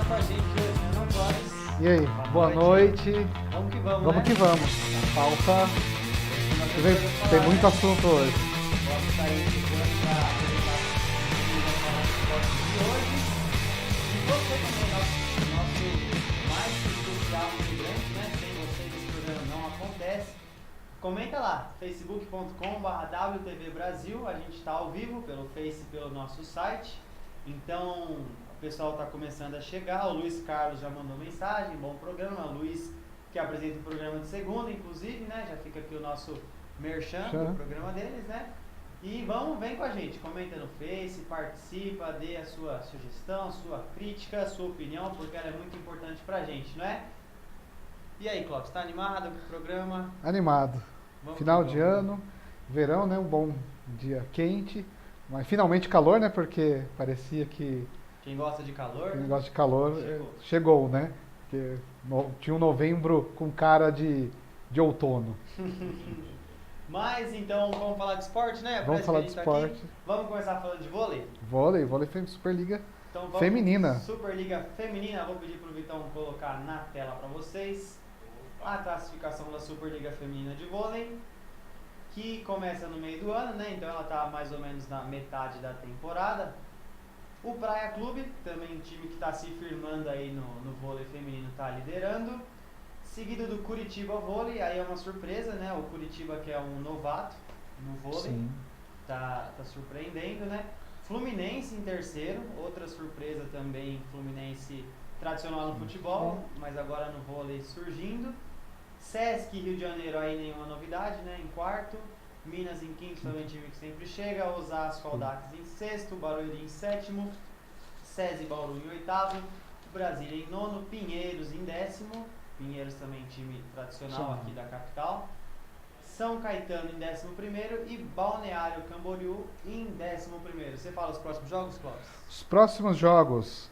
com a gente hoje, né, não, Clóvis? E aí, boa noite. Vamos que vamos, Vamos né? que vamos. A pauta. Tem muito assunto hoje. Clóvis está aí chegando para apresentar o de hoje. E você também, nosso mais especial integrante, né? Sem vocês esse programa não acontece. Comenta lá, facebook.com/WTV Brasil. A gente está ao vivo pelo Face e pelo nosso site. Então, o pessoal está começando a chegar. O Luiz Carlos já mandou mensagem, bom programa. O Luiz, que apresenta o programa de segunda, inclusive, né? Já fica aqui o nosso merchan do programa deles, né? E vem com a gente, comenta no Face, participa, dê a sua sugestão, sua crítica, sua opinião, porque ela é muito importante pra gente, não é? E aí, Clóvis, tá animado com o programa? Animado. Vamos Final que de vamos. ano, verão, né? Um bom dia quente. Mas finalmente calor, né? Porque parecia que Quem gosta de calor, o né? negócio de calor chegou, né? Porque tinha um novembro com cara de outono. Mas então, vamos falar de esporte, né? Vamos Parece falar que a de gente tá aqui. esporte. Vamos começar falando de vôlei? Vôlei Superliga Então vamos Feminina. Superliga Feminina, vou pedir pro Vitão colocar na tela para vocês a classificação da Superliga Feminina de vôlei, que começa no meio do ano, né? Então ela tá mais ou menos na metade da temporada. O Praia Clube, também um time que está se firmando aí no vôlei feminino, está liderando. Seguido do Curitiba Vôlei, aí é uma surpresa, né? O Curitiba, que é um novato no vôlei, Sim. tá surpreendendo, né? Fluminense em terceiro, outra surpresa também, Fluminense tradicional no futebol, mas agora no vôlei surgindo. Sesc Rio de Janeiro, aí nenhuma novidade, né? Em quarto. Minas em quinto, também time que sempre chega. Osasco, Audax em sexto. Barueri em sétimo. SESI Bauru em oitavo. Brasília em nono. Pinheiros em décimo. Pinheiros também time tradicional aqui da capital. São Caetano em 11º e Balneário Camboriú em 11º. Você fala os próximos jogos, Clóvis? Os próximos jogos,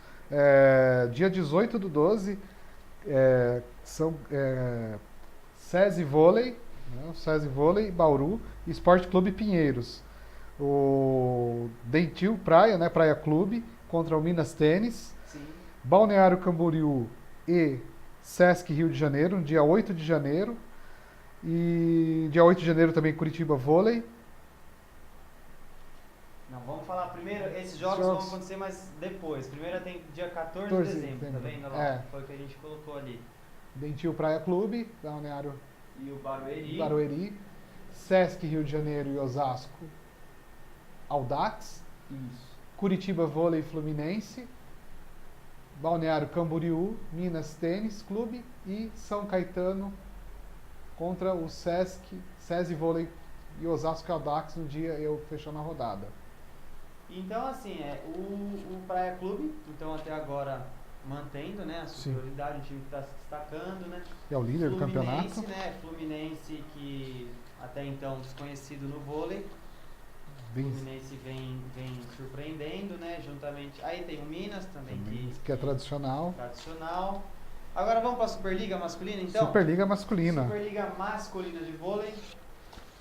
dia 18/12, são SESI Vôlei, né, o SESI Vôlei Bauru e Esporte Clube Pinheiros. O Dentil Praia, né, Praia Clube, contra o Minas Tênis. Sim. Balneário Camboriú e Sesc Rio de Janeiro, no dia 8 de janeiro. E dia 8 de janeiro também Curitiba Vôlei. Não, vamos falar primeiro, esses jogos vão acontecer mais depois. Primeiro tem dia 14 de dezembro, tá vendo lá? Foi o que a gente colocou ali. Dentil Praia Clube, Balneário E o Barueri. Barueri, Sesc Rio de Janeiro e Osasco, Audax. Isso. Curitiba Vôlei Fluminense, Balneário Camboriú, Minas Tênis Clube e São Caetano contra o SESI Vôlei e Osasco Audax no dia eu fechando a rodada. Então, assim, o Praia Clube, então até agora mantendo, né, a superioridade, um time que está se destacando, né? É o líder do campeonato. Né, Fluminense, que até então desconhecido no vôlei. Fluminense vem surpreendendo, né, juntamente. Aí tem o Minas também que é tradicional. Agora vamos para a Superliga masculina, então? Superliga masculina. Superliga masculina de vôlei.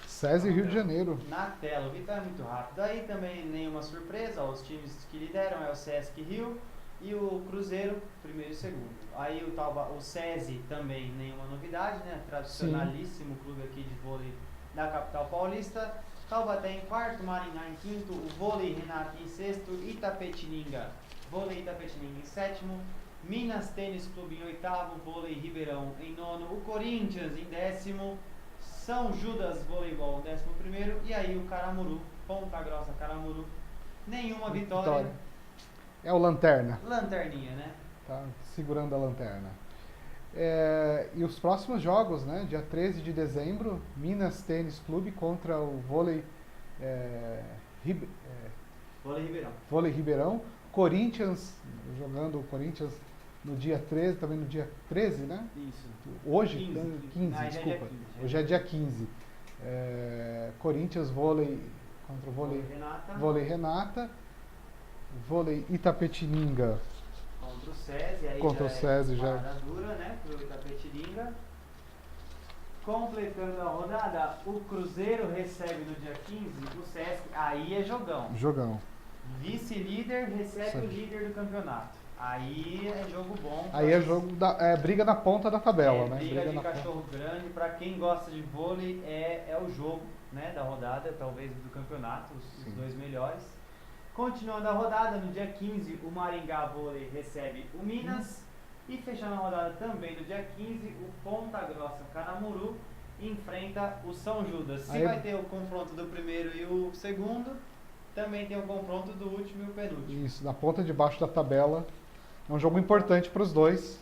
SESI Rio de Janeiro. Na tela, o Vitor é muito rápido. Aí também nenhuma surpresa, os times que lideram é o Sesc Rio e o Cruzeiro, primeiro e segundo. Aí o SESI também nenhuma novidade, né? Tradicionalíssimo clube aqui de vôlei da capital paulista. Taubaté em quarto, Maringá em quinto, o Vôlei Renato em sexto, Vôlei Itapetininga em sétimo, Minas Tênis Clube em oitavo, Vôlei Ribeirão em nono, o Corinthians em décimo, São Judas Voleibol em 11º e aí o Caramuru, Ponta Grossa Caramuru, nenhuma vitória. É o Lanterna. Lanterninha, né? Tá segurando a lanterna. E os próximos jogos, né? Dia 13 de dezembro, Minas Tênis Clube contra o Vôlei Vôlei Ribeirão. Corinthians, jogando o Corinthians no dia 13, também no dia 13, né? Isso. Hoje? 15, desculpa. Hoje é dia 15. Corinthians Vôlei contra o Vôlei Renata. Vôlei Itapetininga. Contra o SESI, aí contra o SESI já. Dura, né, pro Itapetininga. Completando a rodada, o Cruzeiro recebe no dia 15 o Sesc, aí é jogão. Jogão. Vice-líder recebe o líder do campeonato. Aí é jogo bom. Aí é jogo briga na ponta da tabela, né? Briga de na cachorro grande. Pra quem gosta de vôlei, é o jogo, né, da rodada, talvez do campeonato, os dois melhores. Continuando a rodada, no dia 15, o Maringá Vôlei recebe o Minas. E fechando a rodada também no dia 15, o Ponta Grossa Canamuru enfrenta o São Judas. Se vai ter o confronto do primeiro e o segundo, também tem o confronto do último e o penúltimo. Isso, na ponta de baixo da tabela. É um jogo importante para os dois.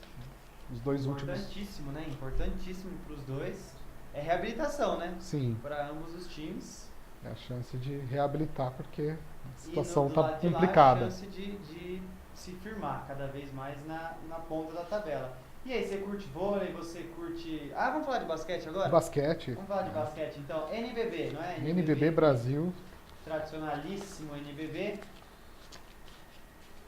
Os dois últimos. Importantíssimo, né? Importantíssimo para os dois. É reabilitação, né? Sim. Para ambos os times. É a chance de reabilitar, porque a situação está tá complicada. É a chance de se firmar cada vez mais na ponta da tabela. E aí, você curte vôlei, você curte... vamos falar de basquete agora? Basquete. Vamos falar de basquete, então. NBB, não é? NBB Brasil. Tradicionalíssimo NBB.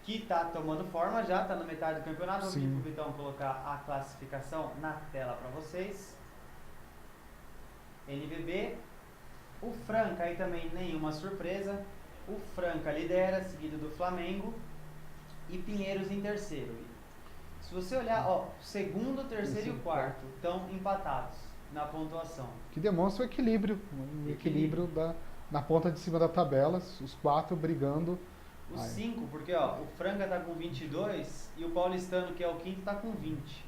Que tá tomando forma já, tá na metade do campeonato. Vou pedir pro Vitão colocar a classificação na tela para vocês. NBB. O Franca aí também nenhuma surpresa. O Franca lidera, seguido do Flamengo. E Pinheiros em terceiro. Se você olhar, segundo, terceiro e o quarto estão empatados na pontuação. Que demonstra o equilíbrio. Um equilíbrio na ponta de cima da tabela, os quatro brigando. Os 5, porque o Franca tá com 22 e o Paulistano, que é o quinto, tá com 20.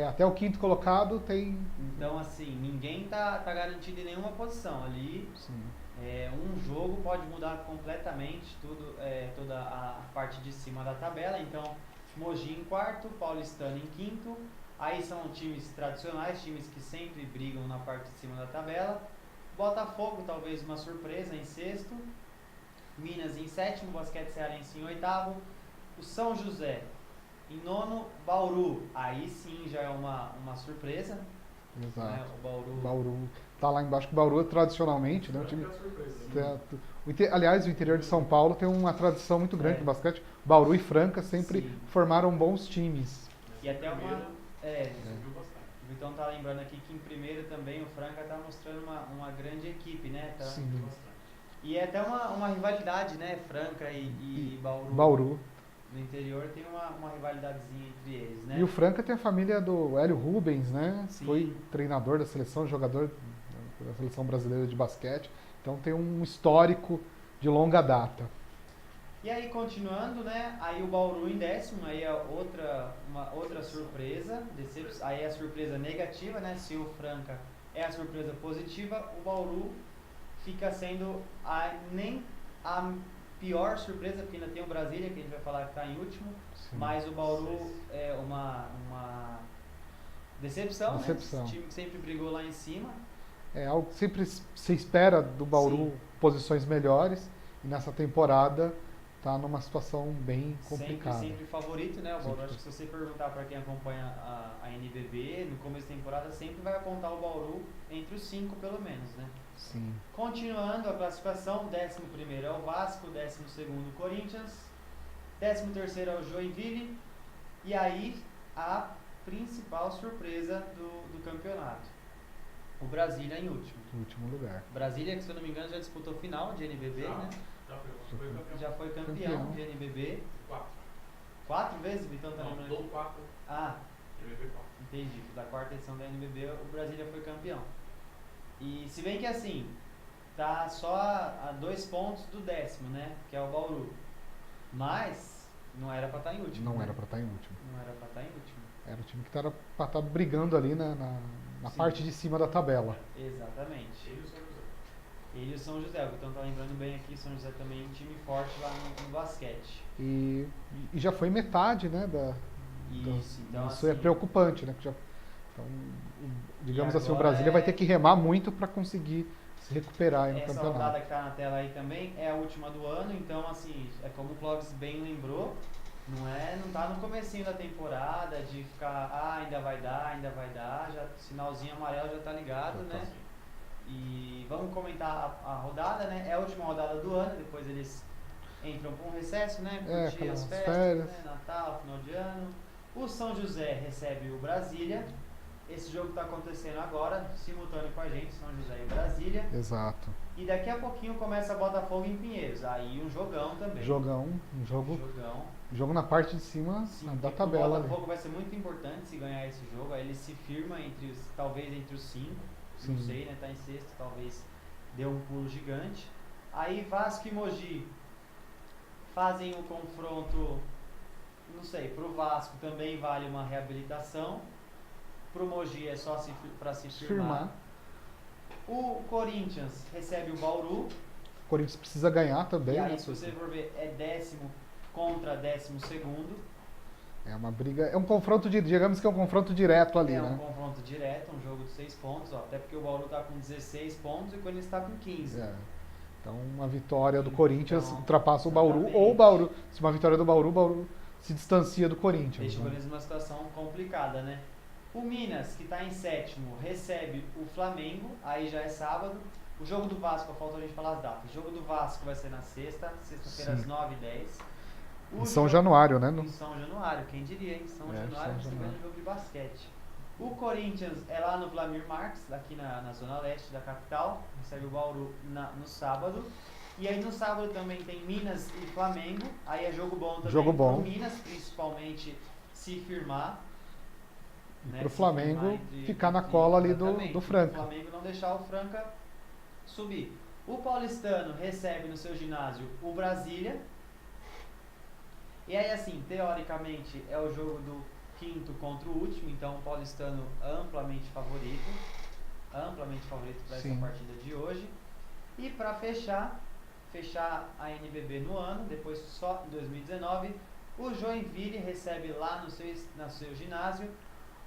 Até o quinto colocado tem... Então, assim, ninguém tá garantido em nenhuma posição. Ali, um jogo pode mudar completamente toda a parte de cima da tabela. Então, Mogi em quarto, Paulistano em quinto. Aí são times tradicionais, times que sempre brigam na parte de cima da tabela. Botafogo, talvez uma surpresa, em sexto. Minas em sétimo, Basquete Cearense em oitavo. O São José em nono, Bauru. Aí sim já é uma surpresa. Exato. Né? O Bauru tá lá embaixo, que o Bauru tradicionalmente, né, um time... Aliás, o interior de São Paulo tem uma tradição muito grande no basquete. Bauru e Franca sempre formaram bons times. E até o Vitão tá lembrando aqui que em primeiro também o Franca tá mostrando uma grande equipe, né? Tá, sim. E é até uma rivalidade, né? Franca e Bauru. Bauru. No interior tem uma rivalidadezinha entre eles, né? E o Franca tem a família do Hélio Rubens, né? Sim. Foi treinador da seleção, jogador da seleção brasileira de basquete. Então tem um histórico de longa data. E aí, continuando, né? Aí o Bauru em décimo, aí é uma outra surpresa. Aí é a surpresa negativa, né? Se o Franca é a surpresa positiva, o Bauru fica sendo nem a pior surpresa, porque ainda tem o Brasília, que a gente vai falar que está em último. Sim. Mas o Bauru é uma decepção, né? O time que sempre brigou lá em cima. É algo que sempre se espera do Bauru, posições melhores, e nessa temporada está numa situação bem complicada. Sempre favorito, né? O Bauru, acho que se você perguntar para quem acompanha a NBB, no começo da temporada sempre vai apontar o Bauru entre os 5 pelo menos, né? Sim. Continuando a classificação, 11º é o Vasco, 12º o Corinthians, 13º é o Joinville, e aí a principal surpresa do campeonato. O Brasília em último. Último lugar. Brasília, que se eu não me engano, já disputou final de NBB, né? Já foi campeão de NBB. 4 vezes? Então tá lembrando? Não, 4. NBB 4. Entendi. Da quarta edição da NBB, o Brasília foi campeão. E se bem que assim, tá só a 2 pontos do 10º, né? Que é o Bauru. Mas não era pra estar em último. Não né? era pra estar em último. Não era pra estar em último. Era o time que era pra estar brigando ali na parte de cima da tabela. Exatamente. Ele e o São José. Ele e o São José. Então tá lembrando bem aqui, São José também é um time forte lá no basquete. E já foi metade, né? Isso, então isso assim, é preocupante, né? Então, digamos assim, o agora Brasília vai ter que remar muito para conseguir se recuperar aí no essa campeonato. rodada que tá na tela aí também é a última do ano, então assim, é como o Clóvis bem lembrou, não tá no comecinho da temporada de ficar, ainda vai dar, já sinalzinho amarelo já tá ligado, né? E vamos comentar a rodada, né? É a última rodada do ano, depois eles entram para um recesso, né? Curtir as férias, né? Natal, final de ano. O São José recebe o Brasília Esse jogo está acontecendo agora, simultâneo com a gente, São José e Brasília. Exato. E daqui a pouquinho começa Botafogo em Pinheiros. Aí um jogão também. Um Jogão. jogo na parte de cima Sim, da tabela. O Botafogo vai ser muito importante se ganhar esse jogo. Aí ele se firma talvez entre os 5. Não Sim. sei, né? Tá em sexto, talvez dê um pulo gigante. Aí Vasco e Mogi fazem o confronto, não sei, pro Vasco também vale uma reabilitação. Pro Mogi é só para se firmar. O Corinthians recebe o Bauru. O Corinthians precisa ganhar também. E aí, né? se você for ver, é 10º contra 12º. É uma briga, é um confronto, digamos que é um confronto direto ali, É né? um confronto direto, um jogo de 6 pontos, ó, até porque o Bauru tá com 16 pontos e o Corinthians tá com 15. É. Então, uma vitória do Então, Corinthians ultrapassa o Bauru, exatamente. ou o Bauru, se uma vitória do Bauru, o Bauru se distancia do Corinthians. Deixa o né? Corinthians numa situação complicada, né? O Minas, que tá em 7º, recebe o Flamengo, aí já é sábado. O jogo do Vasco, faltou a gente falar as datas. O jogo do Vasco vai ser na sexta-feira às Sim. 9h10. Em São Januário, né? Em São Januário, quem diria, hein? São Januário, São você Januário. ganha jogo de basquete. O Corinthians é lá no Vlamir Marques, aqui na zona leste da capital, recebe o Bauru no sábado. E aí no sábado também tem Minas e Flamengo, aí é jogo bom também. Jogo bom. Pro Minas, principalmente, se firmar. E né, pro se Flamengo firmar ficar na cola ali exatamente, do Franca. O Flamengo não deixar o Franca subir. O Paulistano recebe no seu ginásio o Brasília. E aí, assim, teoricamente é o jogo do 5º contra o último, então o Paulistano amplamente favorito para essa Sim. partida de hoje. E para fechar a NBB no ano, depois só em 2019, o Joinville recebe lá no seu ginásio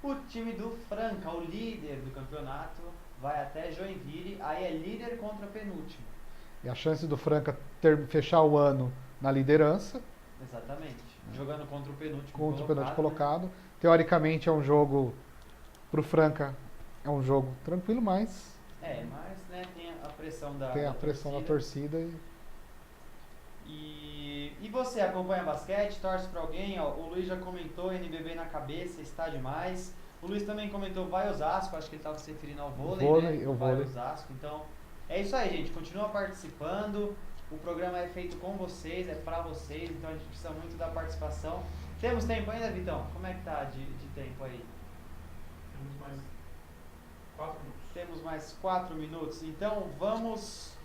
o time do Franca, o líder do campeonato, vai até Joinville, aí é líder contra penúltimo. E a chance do Franca fechar o ano na liderança, Exatamente. Jogando contra o penúltimo contra o penúltimo né? colocado. Teoricamente é um jogo, pro Franca, é um jogo tranquilo, mas Mas né, tem a pressão da tem a pressão da torcida. E você acompanha basquete, torce pra alguém? Ó, o Luiz já comentou, NBB na cabeça, está demais. O Luiz também comentou, vai Osasco, acho que ele estava se referindo ao vôlei, né? Vai Osasco. Então, é isso aí, gente. Continua participando. O programa é feito com vocês, é pra vocês, então a gente precisa muito da participação. Temos tempo ainda, Vitão? Como é que tá de tempo aí? Temos mais 4 minutos. Temos mais 4 minutos, então vamos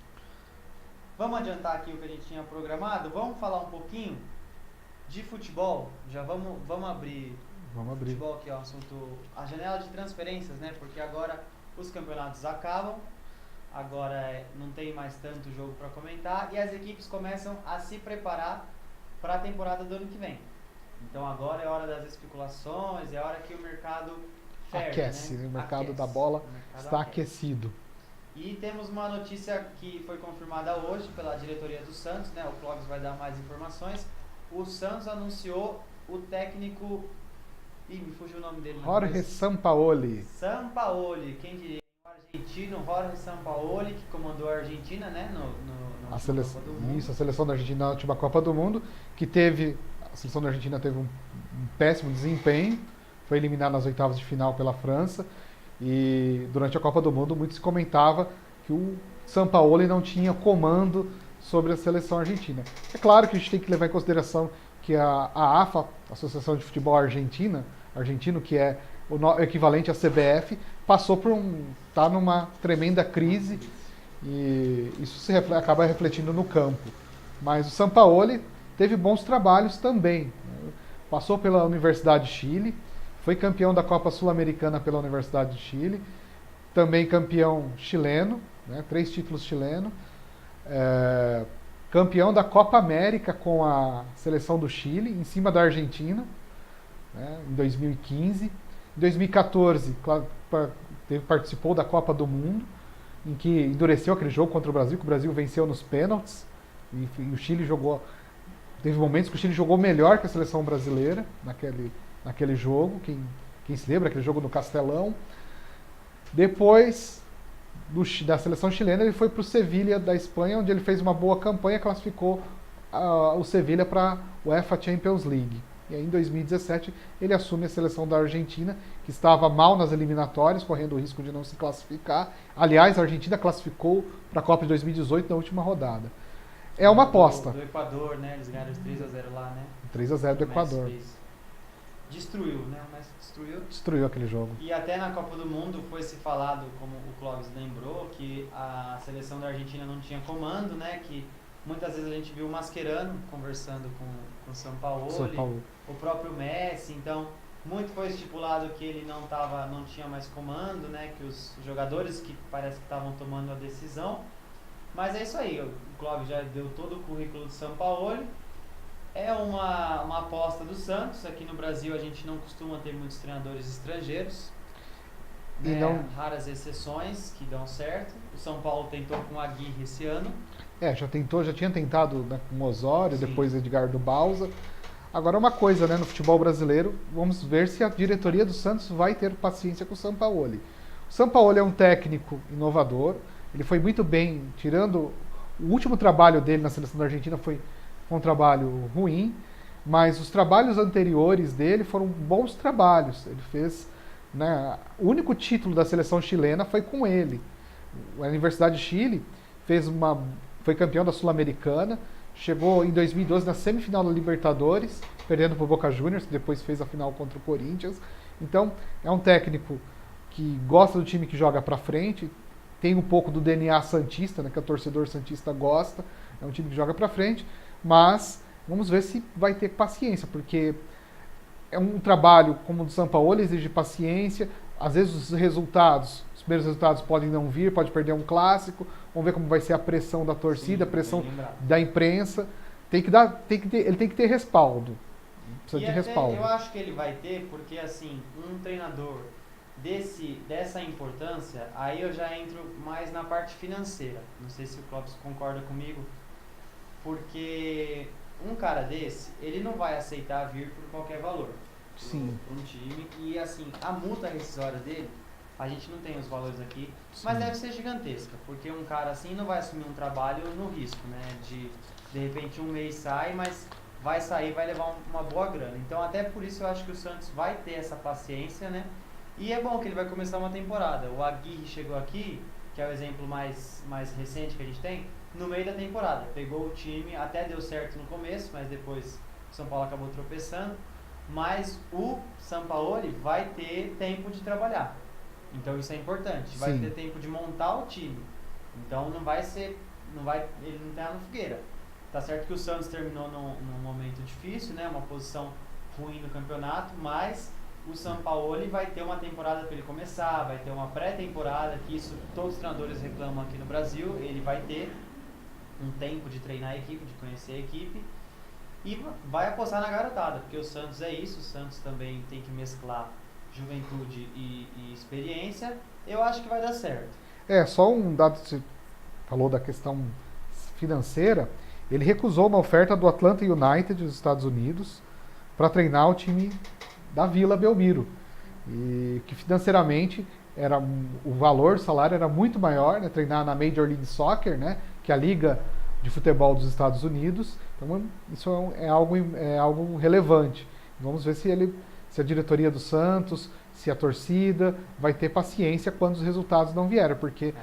adiantar aqui o que a gente tinha programado. Vamos falar um pouquinho de futebol. Já vamos abrir. Vamos abrir. Futebol aqui, ó, assunto, a janela de transferências, né? Porque agora os campeonatos acabam, agora não tem mais tanto jogo para comentar e as equipes começam a se preparar para a temporada do ano que vem. Então agora é hora das especulações, é hora que o mercado aquece, né? O mercado da bola está aquecido. E temos uma notícia que foi confirmada hoje pela diretoria do Santos, né? O Clóvis vai dar mais informações. O Santos anunciou o técnico... me fugiu o nome dele. Jorge Sampaoli. Sampaoli, quem diria? O argentino Jorge Sampaoli, que comandou a Argentina, né? A seleção da Argentina na última Copa do Mundo, a seleção da Argentina teve um péssimo desempenho, foi eliminada nas oitavas de final pela França. E durante a Copa do Mundo muito se comentava que o Sampaoli não tinha comando sobre a seleção argentina. É claro que a gente tem que levar em consideração que a AFA, a Associação de Futebol Argentino, que é o equivalente à CBF, está numa tremenda crise e isso acaba refletindo no campo. Mas o Sampaoli teve bons trabalhos também. Né? Passou pela Universidade de Chile, foi campeão da Copa Sul-Americana pela Universidade de Chile, também campeão chileno, né, 3 títulos chilenos, campeão da Copa América com a seleção do Chile, em cima da Argentina, né, em 2015. Em 2014, participou da Copa do Mundo, em que endureceu aquele jogo contra o Brasil, que o Brasil venceu nos pênaltis, e o Chile teve momentos que o Chile jogou melhor que a seleção brasileira naquele jogo, quem se lembra, aquele jogo no Castelão. Depois da seleção chilena, ele foi para o Sevilha da Espanha, onde ele fez uma boa campanha, classificou o Sevilha para a UEFA Champions League. E aí, em 2017, ele assume a seleção da Argentina, que estava mal nas eliminatórias, correndo o risco de não se classificar. Aliás, a Argentina classificou para a Copa de 2018 na última rodada. É uma aposta. Do Equador, né? Eles ganharam 3-0 lá, né? 3-0 do Equador. Destruiu, né? O Messi destruiu. Destruiu aquele jogo. E até na Copa do Mundo foi se falado, como o Clóvis lembrou, que a seleção da Argentina não tinha comando, né? Que muitas vezes a gente viu o Mascherano conversando com o Sampaoli, o próprio Messi. Então, muito foi estipulado que ele não tinha mais comando, né? Que os jogadores que parece que estavam tomando a decisão. Mas é isso aí, o Clóvis já deu todo o currículo do Sampaoli. É uma aposta do Santos. Aqui no Brasil a gente não costuma ter muitos treinadores estrangeiros. E não... Raras exceções que dão certo. O São Paulo tentou com o Aguirre esse ano. Já tinha tentado, né, com o Osório, Sim. depois Edgardo Bauza. Agora uma coisa, né, no futebol brasileiro, vamos ver se a diretoria do Santos vai ter paciência com o Sampaoli. O Sampaoli é um técnico inovador, ele foi muito bem, tirando o último trabalho dele na seleção da Argentina foi um trabalho ruim, mas os trabalhos anteriores dele foram bons trabalhos. Ele fez, né, o único título da seleção chilena foi com ele. A Universidade de Chile foi campeão da Sul-Americana, chegou em 2012 na semifinal da Libertadores, perdendo para o Boca Juniors, que depois fez a final contra o Corinthians. Então, é um técnico que gosta do time que joga para frente, tem um pouco do DNA santista, né, que o torcedor santista gosta, é um time que joga para frente, mas vamos ver se vai ter paciência, porque é um trabalho como o do Sampaoli, exige paciência, às vezes os primeiros resultados podem não vir, pode perder um clássico, vamos ver como vai ser a pressão da torcida, a pressão da imprensa, ele tem que ter respaldo, precisa de respaldo. Eu acho que ele vai ter, porque assim, um treinador dessa importância, aí eu já entro mais na parte financeira, não sei se o Clóvis concorda comigo, porque um cara desse, ele não vai aceitar vir por qualquer valor. Sim. Para um time, e assim, a multa rescisória dele, a gente não tem os valores aqui, Sim. mas deve ser gigantesca, porque um cara assim não vai assumir um trabalho no risco, né, de repente um mês sai, mas vai sair, vai levar uma boa grana. Então até por isso eu acho que o Santos vai ter essa paciência, né, e é bom que ele vai começar uma temporada. O Aguirre chegou aqui, que é o exemplo mais recente que a gente tem, no meio da temporada, pegou o time, até deu certo no começo, mas depois o São Paulo acabou tropeçando, mas o Sampaoli vai ter tempo de trabalhar. Então isso é importante, vai ter tempo de montar o time. Então ele não tem na fogueira. Tá certo que o Santos terminou num momento difícil, né, uma posição ruim no campeonato, mas o Sampaoli vai ter uma temporada para ele começar, vai ter uma pré-temporada, que isso todos os treinadores reclamam aqui no Brasil, ele vai ter um tempo de treinar a equipe, de conhecer a equipe, e vai apostar na garotada, porque o Santos é isso, o Santos também tem que mesclar juventude e experiência. Eu acho que vai dar certo. Só um dado, você falou da questão financeira, ele recusou uma oferta do Atlanta United dos Estados Unidos para treinar o time da Vila Belmiro, e que financeiramente o valor, o salário era muito maior, né, treinar na Major League Soccer, né, que é a liga de futebol dos Estados Unidos. Então isso é algo relevante. Vamos ver se a diretoria do Santos, se a torcida vai ter paciência quando os resultados não vieram, porque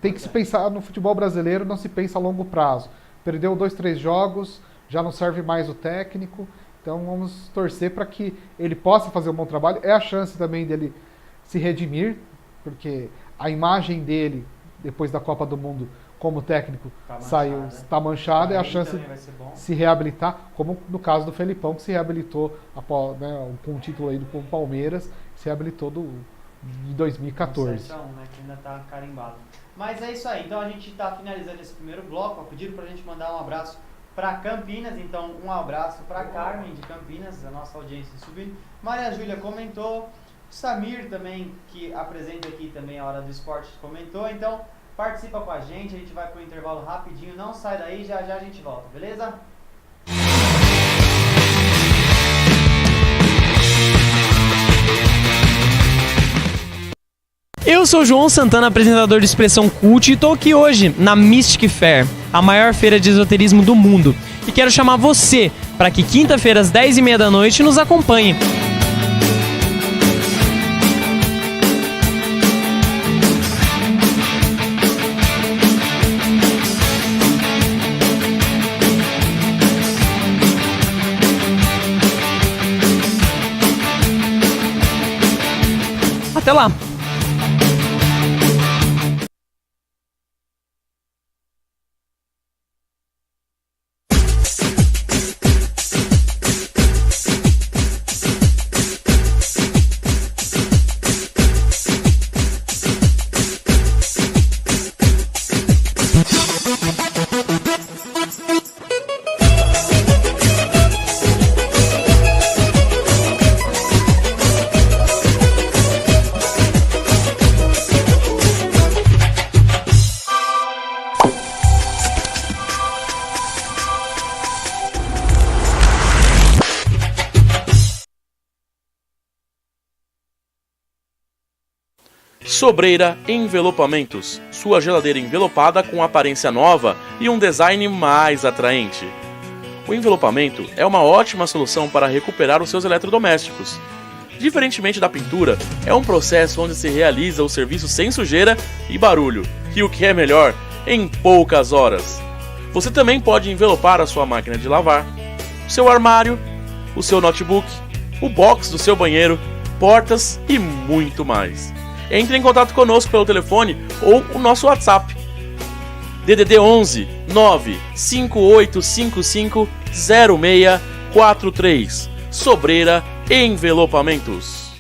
tem que se pensar no futebol brasileiro, não se pensa a longo prazo. Perdeu 2, 3 jogos, já não serve mais o técnico, então vamos torcer para que ele possa fazer um bom trabalho. É a chance também dele se redimir, porque a imagem dele, depois da Copa do Mundo, como técnico, está manchada, é a chance de se reabilitar, como no caso do Felipão, que se reabilitou após, né, com o título aí com o Palmeiras, se reabilitou de 2014. 7-1, né, que ainda está carimbado. Mas é isso aí, então a gente está finalizando esse primeiro bloco, pediram para a gente mandar um abraço para Campinas, então um abraço para Carmen de Campinas, a nossa audiência subindo. Maria Júlia comentou, Samir também, que apresenta aqui também a Hora do Esporte, comentou, então participa com a gente vai para o intervalo rapidinho, não sai daí, já a gente volta, beleza? Eu sou João Santana, apresentador de Expressão Cult, e estou aqui hoje na Mystic Fair, a maior feira de esoterismo do mundo. E quero chamar você para que quinta-feira às 10h30 da noite nos acompanhe. Até lá! Sobreira Envelopamentos, sua geladeira envelopada com aparência nova e um design mais atraente. O envelopamento é uma ótima solução para recuperar os seus eletrodomésticos. Diferentemente da pintura, é um processo onde se realiza o serviço sem sujeira e barulho, e o que é melhor, em poucas horas. Você também pode envelopar a sua máquina de lavar, o seu armário, o seu notebook, o box do seu banheiro, portas e muito mais. Entre em contato conosco pelo telefone ou o nosso WhatsApp. DDD 11 95855 0643. Sobreira Envelopamentos.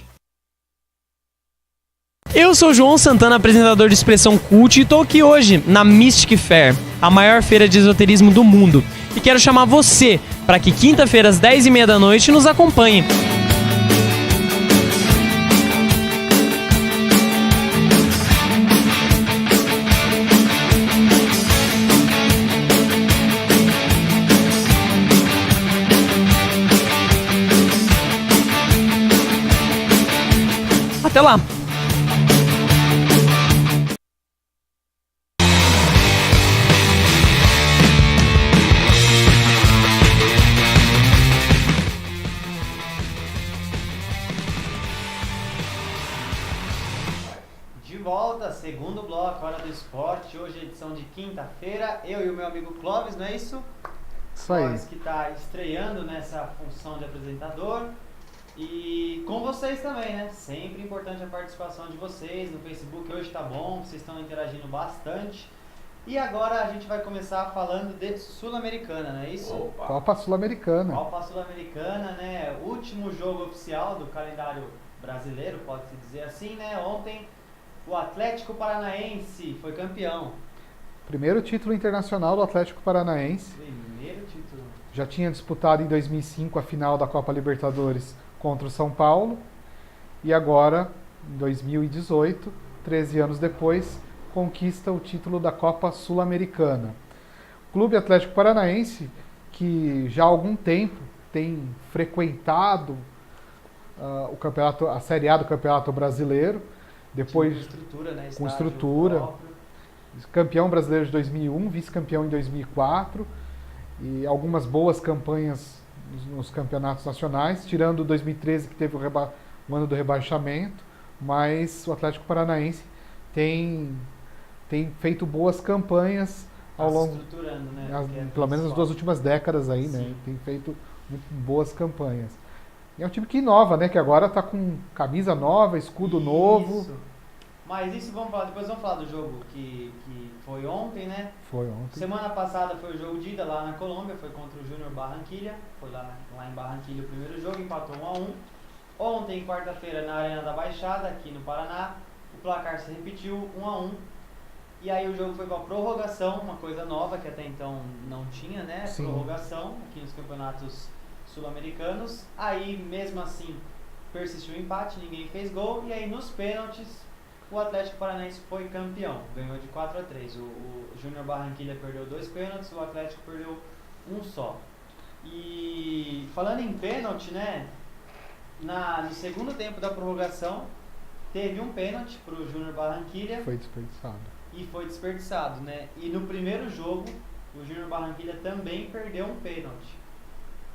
Eu sou João Santana, apresentador de Expressão Cult, e estou aqui hoje na Mystic Fair, a maior feira de esoterismo do mundo. E quero chamar você para que quinta-feira às 10h30 da noite nos acompanhe. Até lá! De volta, segundo bloco, Hora do Esporte. Hoje é edição de quinta-feira. Eu e o meu amigo Clóvis, não é isso? Isso aí. Clóvis que está estreando nessa função de apresentador. E com vocês também, né? Sempre importante a participação de vocês. No Facebook hoje tá bom, vocês estão interagindo bastante. E agora a gente vai começar falando de Sul-Americana, não é isso? Opa. Copa Sul-Americana. Copa Sul-Americana, né? Último jogo oficial do calendário brasileiro, pode-se dizer assim, né? Ontem o Atlético Paranaense foi campeão. Primeiro título internacional do Atlético Paranaense. Primeiro título. Já tinha disputado em 2005 a final da Copa Libertadores contra o São Paulo. E agora, em 2018, 13 anos depois, conquista o título da Copa Sul-Americana. O Clube Atlético Paranaense, que já há algum tempo tem frequentado o campeonato, a Série A do Campeonato Brasileiro, depois com estrutura, né? com Estádio estrutura, próprio. campeão brasileiro de 2001, vice-campeão em 2004 e algumas boas campanhas nos campeonatos nacionais, tirando 2013 que teve o ano do rebaixamento, mas o Atlético Paranaense tem feito boas campanhas ao longo, Estruturando, né? pelo menos nas duas últimas décadas aí, né? Sim. Tem feito muito boas campanhas. E é um time que inova, né? Que agora está com camisa nova, escudo novo. Isso. Mas isso depois vamos falar do jogo que foi ontem, né? Foi ontem. Semana passada foi o jogo de ida lá na Colômbia, foi contra o Júnior Barranquilla, foi lá em Barranquilla o primeiro jogo, empatou 1-1. Ontem, quarta-feira, na Arena da Baixada, aqui no Paraná, o placar se repetiu, 1-1. E aí o jogo foi para prorrogação, uma coisa nova que até então não tinha, né? Sim. Prorrogação aqui nos campeonatos sul-americanos. Aí, mesmo assim, persistiu o empate, ninguém fez gol. E aí, nos pênaltis, o Atlético Paranaense foi campeão. Ganhou de 4-3. O Júnior Barranquilla perdeu 2 pênaltis, o Atlético perdeu 1 só. E falando em pênalti, né? No segundo tempo da prorrogação, teve um pênalti para o Júnior Barranquilla. Foi desperdiçado. E foi desperdiçado, né? E no primeiro jogo, o Júnior Barranquilla também perdeu um pênalti.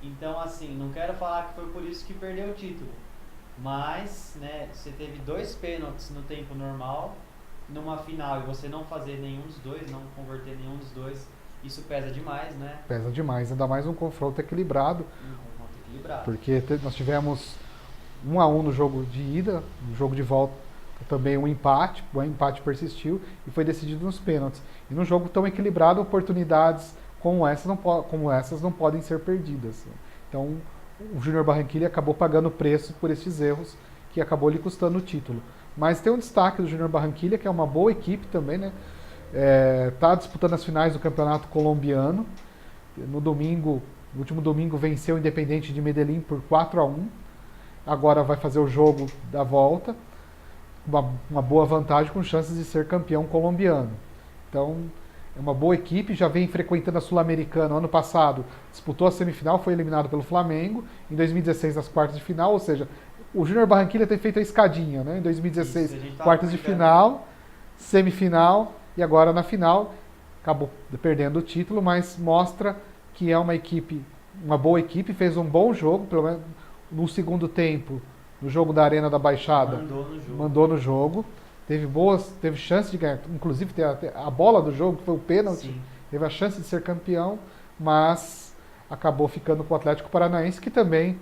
Então, assim, não quero falar que foi por isso que perdeu o título. Mas, né, você teve 2 pênaltis no tempo normal, numa final, e você não fazer nenhum dos dois, não converter nenhum dos dois, isso pesa demais, né? Pesa demais, ainda mais um confronto equilibrado, Um confronto equilibrado. porque nós tivemos 1-1 no jogo de ida, no jogo de volta também um empate persistiu e foi decidido nos pênaltis. E num jogo tão equilibrado, oportunidades como essas não podem ser perdidas. Então, o Júnior Barranquilla acabou pagando o preço por esses erros, que acabou lhe custando o título. Mas tem um destaque do Júnior Barranquilla, que é uma boa equipe também, né? Tá disputando as finais do Campeonato Colombiano. No último domingo, venceu o Independiente de Medellín por 4-1. Agora vai fazer o jogo da volta. Uma boa vantagem, com chances de ser campeão colombiano. Então, é uma boa equipe, já vem frequentando a Sul-Americana. Ano passado disputou a semifinal, foi eliminado pelo Flamengo. Em 2016, as quartas de final, ou seja, o Júnior Barranquilla tem feito a escadinha, né? Em 2016, quartas de final, semifinal e agora na final. Acabou perdendo o título, mas mostra que é uma boa equipe, fez um bom jogo, pelo menos no segundo tempo, no jogo da Arena da Baixada. Mandou no jogo. Teve chance de ganhar, inclusive a bola do jogo, que foi o pênalti. Sim. Teve a chance de ser campeão, mas acabou ficando com o Atlético Paranaense, que também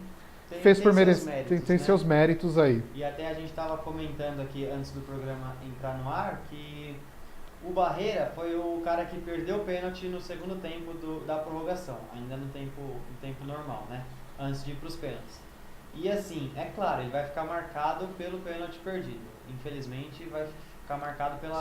fez por merecer. Tem seus méritos aí. E até a gente estava comentando aqui antes do programa entrar no ar que o Barreira foi o cara que perdeu o pênalti no segundo tempo da prorrogação, ainda no tempo normal, né? Antes de ir para os pênaltis. E assim, é claro, ele vai ficar marcado pelo pênalti perdido. Infelizmente, vai ficar marcado pelo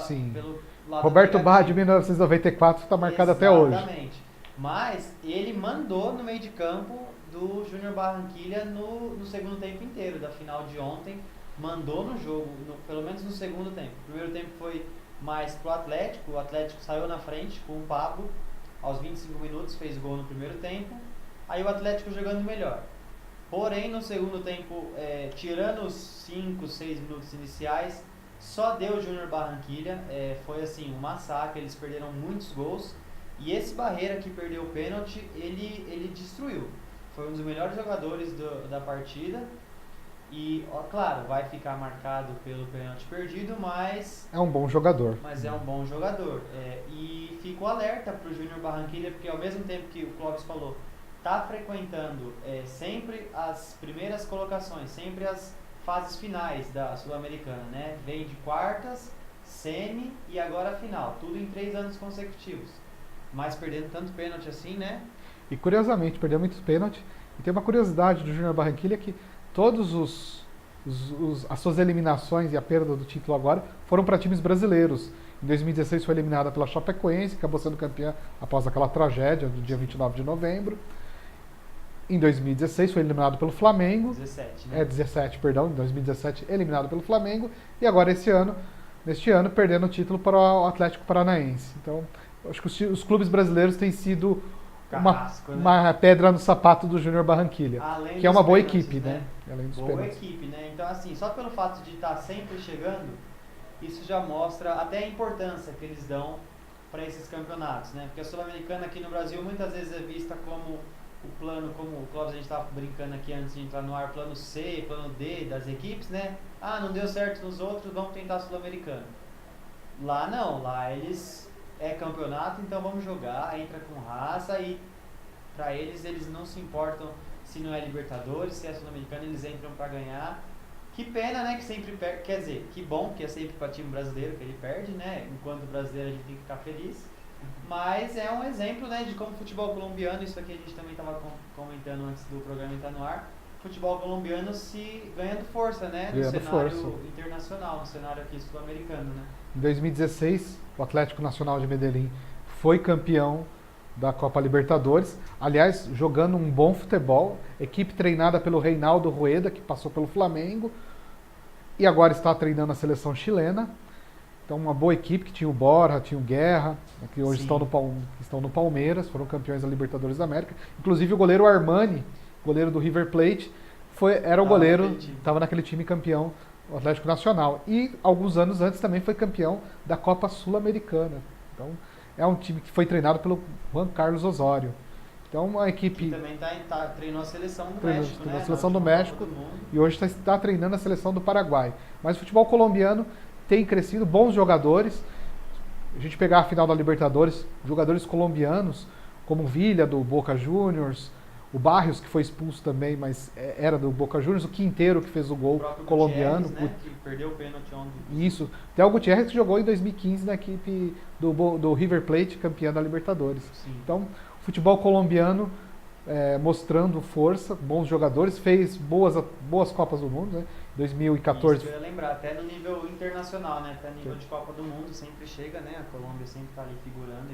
lado Roberto Barra, de negativo. 1994, está marcado até hoje. Exatamente. Mas ele mandou no meio de campo do Júnior Barranquilla no segundo tempo inteiro, da final de ontem. Mandou no jogo, pelo menos no segundo tempo. O primeiro tempo foi mais pro Atlético. O Atlético saiu na frente com o Pablo. Aos 25 minutos fez gol no primeiro tempo. Aí o Atlético jogando melhor. Porém, no segundo tempo, tirando os 5, 6 minutos iniciais, só deu o Júnior Barranquilla. Foi assim, um massacre, eles perderam muitos gols. E esse Barreira que perdeu o pênalti, ele destruiu. Foi um dos melhores jogadores da partida. E, claro, vai ficar marcado pelo pênalti perdido, mas... É um bom jogador. Mas é um bom jogador. E fico alerta para o Júnior Barranquilla, porque ao mesmo tempo que o Clóvis falou, está frequentando sempre as primeiras colocações, sempre as fases finais da Sul-Americana, né? Vem de quartas, semi e agora a final. Tudo em 3 anos consecutivos. Mas perdendo tanto pênalti assim, né? E curiosamente, perdeu muitos pênaltis. E tem uma curiosidade do Júnior Barranquilla, que todos as suas eliminações e a perda do título agora foram para times brasileiros. Em 2016 foi eliminada pela Chapecoense, acabou sendo campeã após aquela tragédia do dia 29 de novembro. Em 2016 foi eliminado pelo Flamengo. 17, né? 17, perdão. Em 2017 eliminado pelo Flamengo. E agora neste ano, perdendo o título para o Atlético Paranaense. Então, acho que os clubes brasileiros têm sido Carrasco, uma pedra no sapato do Júnior Barranquilla. Além Que é dos uma boa pênaltis, equipe, né? Além dos Boa pênaltis. equipe, né? Então, assim, só pelo fato de estar sempre chegando, isso já mostra até a importância que eles dão para esses campeonatos, né? Porque a Sul-Americana aqui no Brasil muitas vezes é vista como o plano, como o Clóvis, a gente estava brincando aqui antes de entrar no ar, plano C, plano D das equipes, né? Ah, não deu certo nos outros, vamos tentar a Sul-Americana. Lá não, lá eles campeonato, então vamos jogar, entra com raça e para eles não se importam se não é Libertadores, se é Sul-Americana, eles entram para ganhar. Que pena, né, que sempre perde, quer dizer, que bom que é sempre para time brasileiro que ele perde, né? Enquanto brasileiro a gente tem que ficar feliz. Mas é um exemplo, né, de como o futebol colombiano, isso aqui a gente também estava comentando antes do programa entrar no ar, futebol colombiano se ganhando força, né, no cenário internacional, no cenário aqui sul-americano, né. Em 2016, o Atlético Nacional de Medellín foi campeão da Copa Libertadores, aliás, jogando um bom futebol, equipe treinada pelo Reinaldo Rueda, que passou pelo Flamengo, e agora está treinando a seleção chilena. Então, uma boa equipe, que tinha o Borja, tinha o Guerra, que hoje estão no Palmeiras, foram campeões da Libertadores da América. Inclusive, o goleiro Armani, goleiro do River Plate, era o goleiro, estava naquele time campeão, o Atlético Nacional. E, alguns anos antes, também foi campeão da Copa Sul-Americana. Então, é um time que foi treinado pelo Juan Carlos Osório. Então, uma Que equipe... também treinou a seleção do Treinou México, a né? seleção Na do última México. Copa do Mundo. E hoje está treinando a seleção do Paraguai. Mas o futebol colombiano tem crescido, bons jogadores. A gente pegar a final da Libertadores, jogadores colombianos, como o Villa, do Boca Juniors, o Barrios, que foi expulso também, mas era do Boca Juniors, o Quinteiro, que fez o O gol próprio colombiano. Gutierrez, né? Que perdeu o pênalti ontem. Isso. Até o Gutierrez que jogou em 2015 na equipe do River Plate, campeã da Libertadores. Sim. Então, o futebol colombiano mostrando força, bons jogadores, fez boas Copas do Mundo, né? 2014. Isso que eu ia lembrar, até no nível internacional, né? Até no nível de Copa do Mundo sempre chega, né? A Colômbia sempre está ali figurando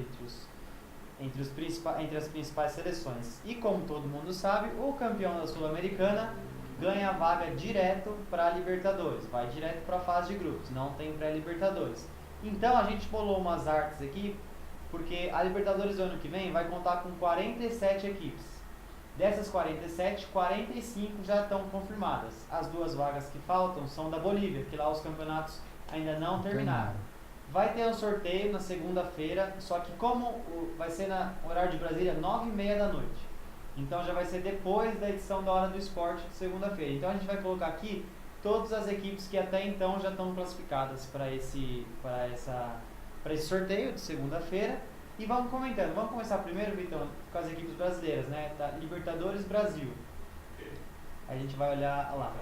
entre as principais seleções. E como todo mundo sabe, o campeão da Sul-Americana ganha a vaga direto para a Libertadores, vai direto para a fase de grupos, não tem pré-Libertadores. Então a gente bolou umas artes aqui, porque a Libertadores do ano que vem vai contar com 47 equipes. Dessas 47, 45 já estão confirmadas. As 2 vagas que faltam são da Bolívia, que lá os campeonatos ainda não terminaram. Vai ter um sorteio na segunda-feira, só que como vai ser no horário de Brasília, 9h30 da noite. Então já vai ser depois da edição da Hora do Esporte de segunda-feira. Então a gente vai colocar aqui todas as equipes que até então já estão classificadas para esse sorteio de segunda-feira. E vamos comentando. Vamos começar primeiro, Vitão, com as equipes brasileiras, né? Da Libertadores Brasil. A gente vai olhar lá.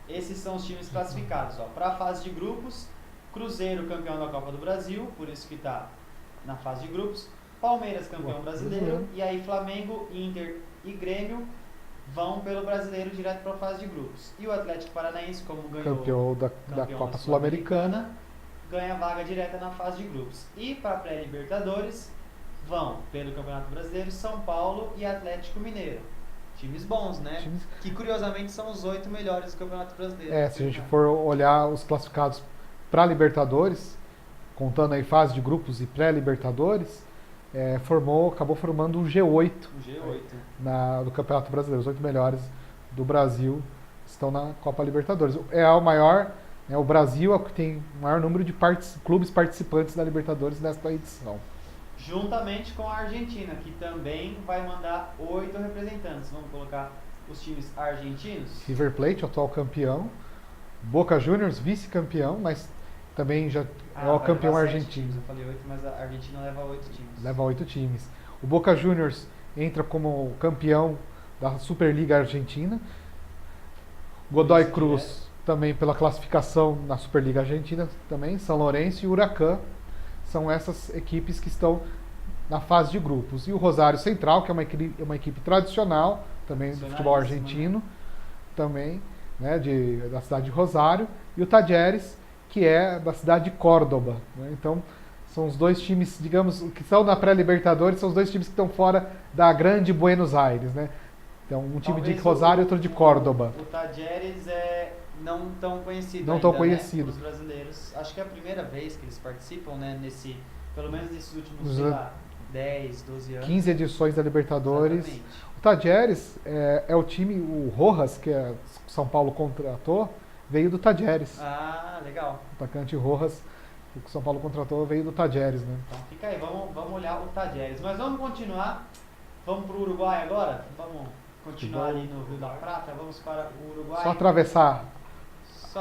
Esses são os times classificados. Para a fase de grupos, Cruzeiro campeão da Copa do Brasil, por isso que está na fase de grupos. Palmeiras campeão brasileiro. E aí Flamengo, Inter e Grêmio vão pelo brasileiro direto para a fase de grupos. E o Atlético Paranaense, como ganhou Campeão da Copa Sul-Americana, ganha vaga direta na fase de grupos. E para a pré-Libertadores vão pelo Campeonato Brasileiro São Paulo e Atlético Mineiro. Times bons, né? Que curiosamente são os 8 melhores do Campeonato Brasileiro. Se a gente for olhar os classificados para Libertadores, contando aí fase de grupos e pré-Libertadores, acabou formando o G8, do Campeonato Brasileiro. Os 8 melhores do Brasil estão na Copa Libertadores. O Brasil é o que tem o maior número de clubes participantes da Libertadores nesta edição. Juntamente com a Argentina, que também vai mandar 8 representantes. Vamos colocar os times argentinos. River Plate, atual campeão. Boca Juniors, vice-campeão, mas também já é o campeão argentino. Eu falei 8, mas a Argentina leva 8 times. Leva 8 times. O Boca Juniors entra como campeão da Superliga Argentina. Godoy Cruz também pela classificação na Superliga Argentina também. São Lourenço e Huracan são essas equipes que estão na fase de grupos. E o Rosário Central, que é uma equipe tradicional também do futebol argentino, também, né, da cidade de Rosário. E o Talleres, que é da cidade de Córdoba, né? Então, são os 2 times, digamos, que estão na pré-Libertadores, são os 2 times que estão fora da grande Buenos Aires, né? Então, um time de Rosário e outro de Córdoba. O Talleres não tão conhecido não ainda, tão conhecido, né, pelos brasileiros. Acho que é a primeira vez que eles participam, né, pelo menos nesses últimos, sei lá, 10, 12 anos. 15 edições da Libertadores. Exatamente. O Talleres é o time, o Rojas, que São Paulo contratou, veio do Talleres. Ah, legal. O atacante Rojas, que São Paulo contratou, veio do Talleres, né? Então fica aí, vamos olhar o Talleres. Mas vamos continuar. Vamos para o Uruguai agora? Vamos continuar ali no Rio da Prata. Vamos para o Uruguai. Só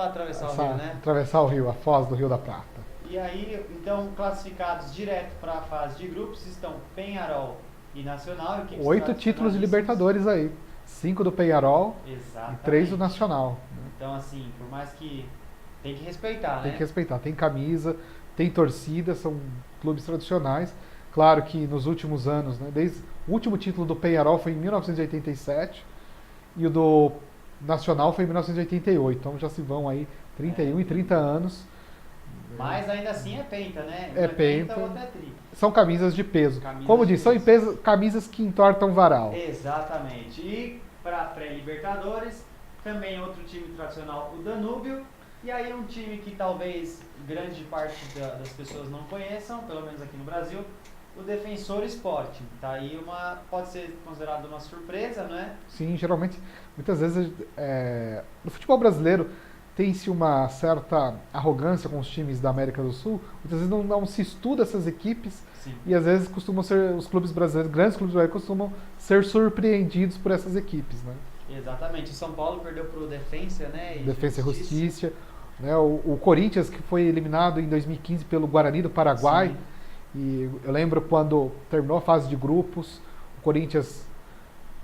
atravessar o rio, né? Atravessar o rio, a foz do Rio da Prata. E aí, então, classificados direto para a fase de grupos estão Peñarol e Nacional. 8 títulos de Libertadores aí. 5 do Peñarol e 3 do Nacional. Então, assim, por mais que... Tem que respeitar, né? Tem que respeitar. Tem camisa, tem torcida, são clubes tradicionais. Claro que nos últimos anos, né, o último título do Peñarol foi em 1987 e o do Nacional foi em 1988. Então já se vão aí 31 e 30 anos. Mas ainda assim é penta, né? É penta. Ou até tri. São camisas de peso. Camisas Como de diz, são camisas que entortam varal. Exatamente. E para pré-Libertadores, também outro time tradicional, o Danúbio. E aí um time que talvez grande parte das pessoas não conheçam, pelo menos aqui no Brasil, o Defensor Sporting. Tá aí pode ser considerado uma surpresa, né? Sim, geralmente, muitas vezes, no futebol brasileiro tem-se uma certa arrogância com os times da América do Sul. Muitas vezes não se estuda essas equipes. Sim. E às vezes costumam ser, os clubes brasileiros, grandes clubes brasileiros, costumam ser surpreendidos por essas equipes, né? Exatamente. O São Paulo perdeu pro Defensa, né? Defensa e Justiça, né? O Corinthians, que foi eliminado em 2015 pelo Guarani do Paraguai. Sim. E eu lembro quando terminou a fase de grupos, o Corinthians,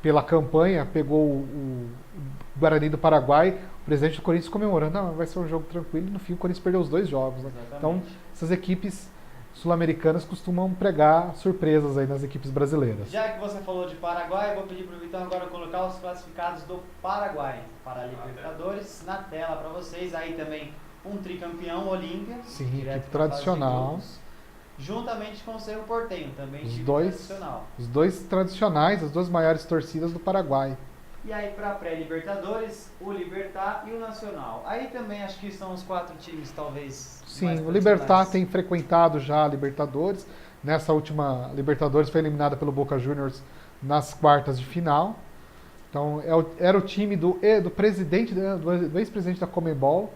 pela campanha, pegou o Guarani do Paraguai, o presidente do Corinthians comemorando, não, vai ser um jogo tranquilo, e no fim o Corinthians perdeu os 2 jogos, né? Então, Exatamente. essas equipes sul-americanas costumam pregar surpresas aí nas equipes brasileiras. Já que você falou de Paraguai, eu vou pedir pro Vitão agora colocar os classificados do Paraguai para a Libertadores na tela para vocês. Aí também um tricampeão Olímpia, Sim, direto equipe pra fase de tradicional. grupos, juntamente com o Cerro Porteño, também Os time dois. tradicional. Os 2 tradicionais, as 2 maiores torcidas do Paraguai. E aí para pré-Libertadores, o Libertad e o Nacional. Aí também acho que são os 4 times talvez Sim, mais o Libertad tradicionais. tem frequentado já a Libertadores. Nessa última Libertadores foi eliminada pelo Boca Juniors nas quartas de final. Então era o time do presidente, do ex-presidente da Conmebol.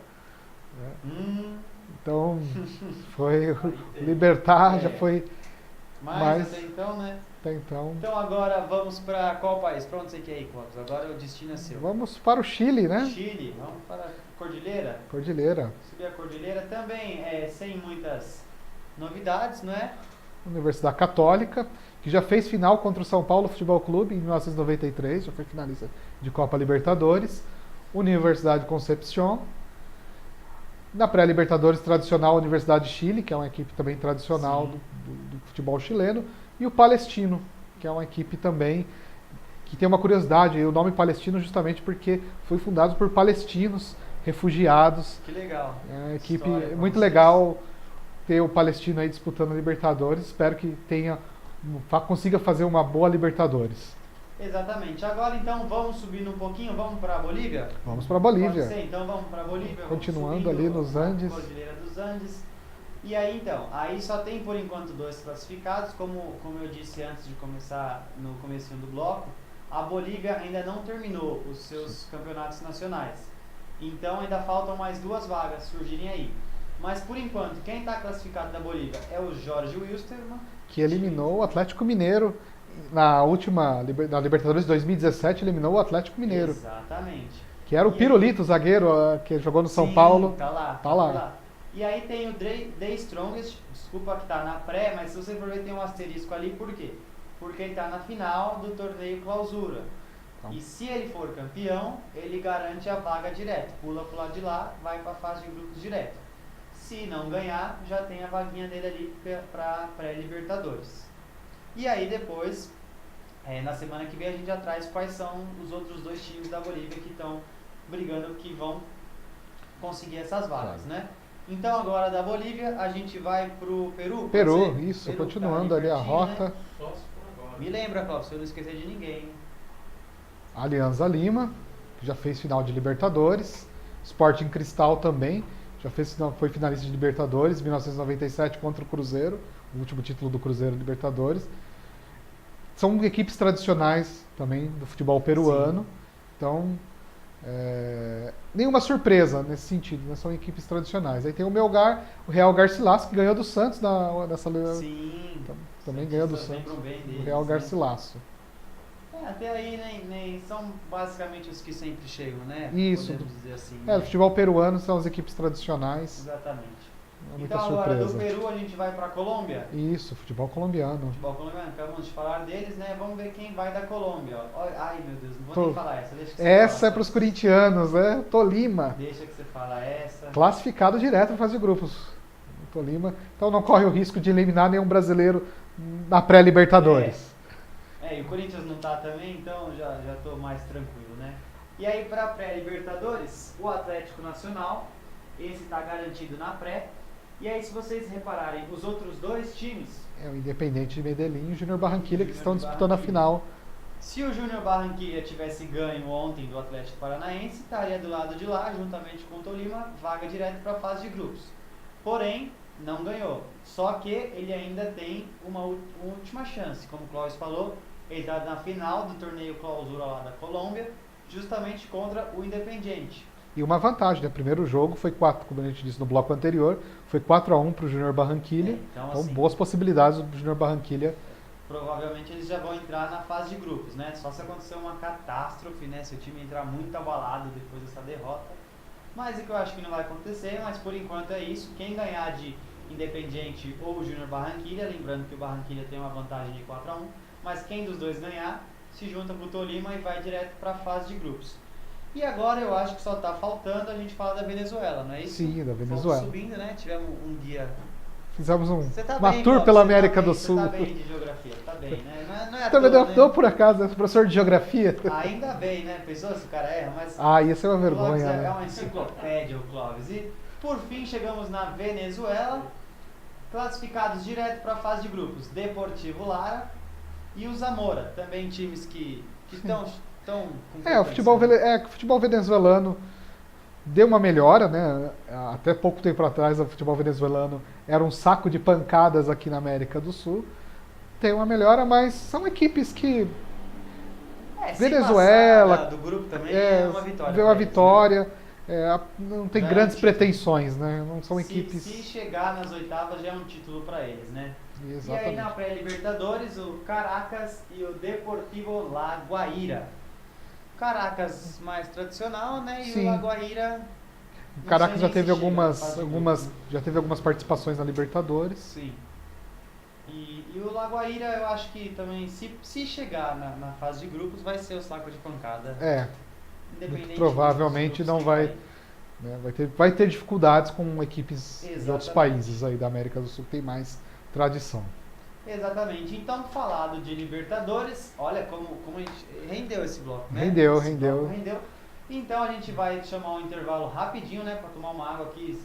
Então foi o Libertad, já foi Mas até então, né? até então. Então agora vamos para qual país? Para onde você quer ir, Clóvis? Agora o destino é seu. Vamos para o Chile, né? Chile, vamos para a Cordilheira. Cordilheira. Subir a Cordilheira também sem muitas novidades, não é? Universidade Católica, que já fez final contra o São Paulo Futebol Clube em 1993, já foi finalista de Copa Libertadores. Universidade Concepción. Na pré-Libertadores tradicional, a Universidade de Chile, que é uma equipe também tradicional do futebol chileno. E o Palestino, que é uma equipe também que tem uma curiosidade, o nome Palestino justamente porque foi fundado por palestinos, refugiados. Que legal. É uma equipe História pra muito vocês. legal ter o Palestino aí disputando a Libertadores. Espero que consiga fazer uma boa Libertadores. Exatamente. Agora então vamos subindo um pouquinho, vamos para a Bolívia? Vamos para a Pode Bolívia. ser, então vamos para a Bolívia. Vamos Continuando subindo ali nos a Andes. Cordilheira dos Andes. E aí então, aí só tem por enquanto 2 classificados, como eu disse antes de começar, no comecinho do bloco, a Bolívia ainda não terminou os seus campeonatos nacionais. Então ainda faltam mais 2 vagas surgirem aí. Mas por enquanto, quem está classificado da Bolívia é o Jorge Wilstermann, Que eliminou o Atlético Mineiro na última na Libertadores 2017, eliminou o Atlético Mineiro, Exatamente. que era o E Pirulito, o zagueiro que jogou no São Sim, Paulo. Tá lá. Tá lá. E aí tem o The Strongest, desculpa que tá na pré, mas se você for ver tem um asterisco ali, por quê? Porque ele tá na final do torneio Clausura. Então. E se ele for campeão, ele garante a vaga direto. Pula pro lado de lá, vai pra fase de grupos direto. Se não ganhar, já tem a vaguinha dele ali pra pré-Libertadores. E aí depois, na semana que vem a gente já traz quais são os outros 2 times da Bolívia que estão brigando, que vão conseguir essas vagas, né? Então agora da Bolívia a gente vai pro Peru. Peru, pode ser? isso, Peru, continuando tá ali a pertinho, rota. né? Só se for agora. Me lembra, Cláudio, se eu não esquecer de ninguém. Hein? Alianza Lima, que já fez final de Libertadores. Sporting Cristal também, foi finalista de Libertadores, 1997 contra o Cruzeiro, o último título do Cruzeiro Libertadores. São equipes tradicionais também do futebol peruano. Sim. Então, nenhuma surpresa nesse sentido, né? São equipes tradicionais. Aí tem o Melgar, o Real Garcilaso, que ganhou do Santos nessa Sim. também ganhou do Santistas Santos. lembram bem O deles, Real né? Garcilaso. Até aí nem são basicamente os que sempre chegam, né? Isso. Podemos dizer assim. O futebol peruano são as equipes tradicionais. Exatamente. Não é muita Então agora do surpresa. Peru a gente vai pra Colômbia. Isso, futebol colombiano. Futebol colombiano, acabamos de falar deles, né? Vamos ver quem vai da Colômbia. Ó. Ai meu Deus, não vou nem falar essa. Deixa que você Essa fala. é para os corintianos, né? Tolima, Deixa que você fala essa. classificado direto para fase de grupos. Tolima, então não corre o risco de eliminar nenhum brasileiro na pré-Libertadores. E o Corinthians não tá também, então já tô mais tranquilo, né? E aí pra pré-Libertadores, o Atlético Nacional, esse tá garantido na pré. E aí se vocês repararem, os outros 2 times, É o Independente de Medellín e o Júnior Barranquilla que Júnior estão de disputando a Barranquilla. final. se o Júnior Barranquilla tivesse ganho ontem do Atlético Paranaense, estaria do lado de lá, juntamente com o Tolima, vaga direto para a fase de grupos. Porém, não ganhou. Só que ele ainda tem uma última chance. Como o Clóvis falou, ele está na final do torneio Clausura lá da Colômbia, justamente contra o Independiente. e uma vantagem, né? Primeiro jogo foi 4, como a gente disse no bloco anterior, foi 4-1 para o Júnior Barranquilla. Então, Então, assim, boas possibilidades do Júnior Barranquilla. provavelmente eles já vão entrar na fase de grupos, né? Só se acontecer uma catástrofe, né? Se o time entrar muito abalado depois dessa derrota. Mas é que eu acho que não vai acontecer, mas por enquanto é isso. Quem ganhar de Independiente ou Júnior Barranquilla, lembrando que o Barranquilla tem uma vantagem de 4-1, mas quem dos dois ganhar se junta pro Tolima e vai direto para a fase de grupos. E agora eu acho que só tá faltando a gente falar da Venezuela, não é isso? Sim, da Venezuela. Fomos subindo, né? Tivemos um dia... Fizemos Você tá uma bem, tour Clóvis, pela você tá América bem, do Sul. Você tá bem de geografia, tá bem, né? Não é à Também toa, né? deu por acaso, né? Professor de geografia. Ainda bem, né? Pensou se o cara erra, mas... Ah, isso é uma o Clóvis vergonha, é né? uma enciclopédia, o Clóvis. E por fim chegamos na Venezuela, classificados direto para a fase de grupos, Deportivo Lara e o Zamora, também times que estão com O futebol venezuelano deu uma melhora, né? Até pouco tempo atrás o futebol venezuelano era um saco de pancadas aqui na América do Sul. Tem uma melhora, mas são equipes que Venezuela se passar do grupo também é uma vitória. Deu uma pra eles, vitória, não tem Já grandes é um título. pretensões, né? Não são equipes. Se chegar nas oitavas já é um título para eles, né? Exatamente. E aí na pré-Libertadores, o Caracas e o Deportivo La Guaira. Caracas mais tradicional, né? E Sim. o La Guaira... O Caracas já não sei teve nem se chega na fase de grupos. algumas participações na Libertadores. Sim. E o La Guaira, eu acho que também, se chegar na fase de grupos, vai ser o saco de pancada. Independente Provavelmente dos não que vai, né, vai ter dificuldades com equipes de outros Exatamente. países aí da América do Sul que tem mais tradição. Exatamente. Então, falado de Libertadores, olha como a gente rendeu esse bloco, né? Rendeu. Bloco rendeu. Então a gente vai chamar um intervalo rapidinho, né, para tomar uma água aqui,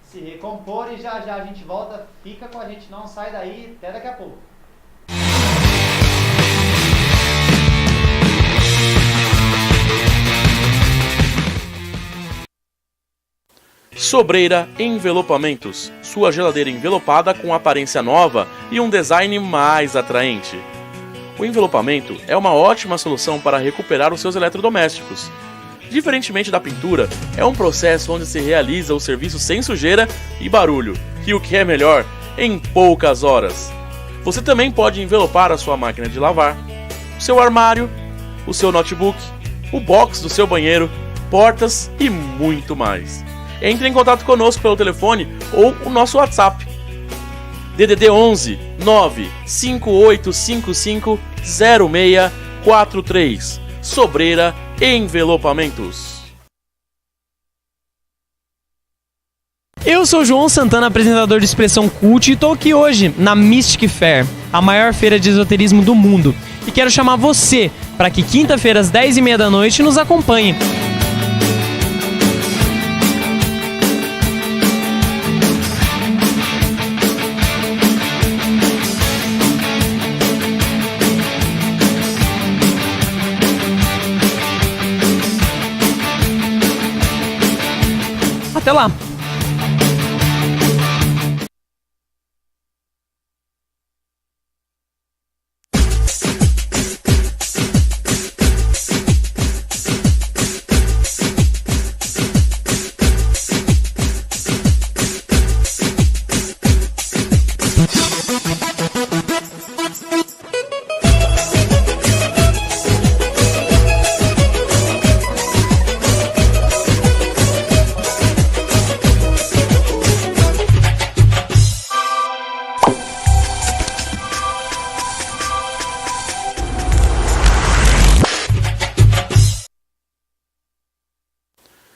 se recompor e já a gente volta. Fica com a gente, não sai daí, até daqui a pouco. Sobreira Envelopamentos, sua geladeira envelopada com aparência nova e um design mais atraente. O envelopamento é uma ótima solução para recuperar os seus eletrodomésticos. Diferentemente da pintura, é um processo onde se realiza o serviço sem sujeira e barulho, e o que é melhor, em poucas horas. Você também pode envelopar a sua máquina de lavar, o seu armário, o seu notebook, o box do seu banheiro, portas e muito mais. Entre em contato conosco pelo telefone ou o nosso WhatsApp. DDD 11 95855 0643. Sobreira Envelopamentos. Eu sou o João Santana, apresentador de Expressão Cult, e estou aqui hoje na Mystic Fair, a maior feira de esoterismo do mundo. E quero chamar você para que quinta-feira às 10h30 da noite nos acompanhe. Até lá!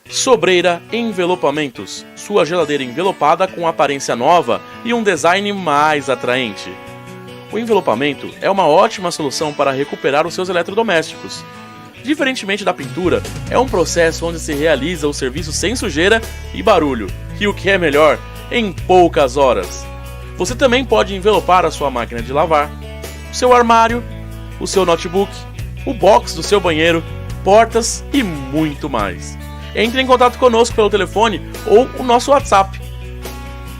Sobreira Envelopamentos, sua geladeira envelopada com aparência nova e um design mais atraente. O envelopamento é uma ótima solução para recuperar os seus eletrodomésticos. Diferentemente da pintura, é um processo onde se realiza o serviço sem sujeira e barulho, e o que é melhor, em poucas horas. Você também pode envelopar a sua máquina de lavar, o seu armário, o seu notebook, o box do seu banheiro, portas e muito mais. Entre em contato conosco pelo telefone ou o nosso WhatsApp.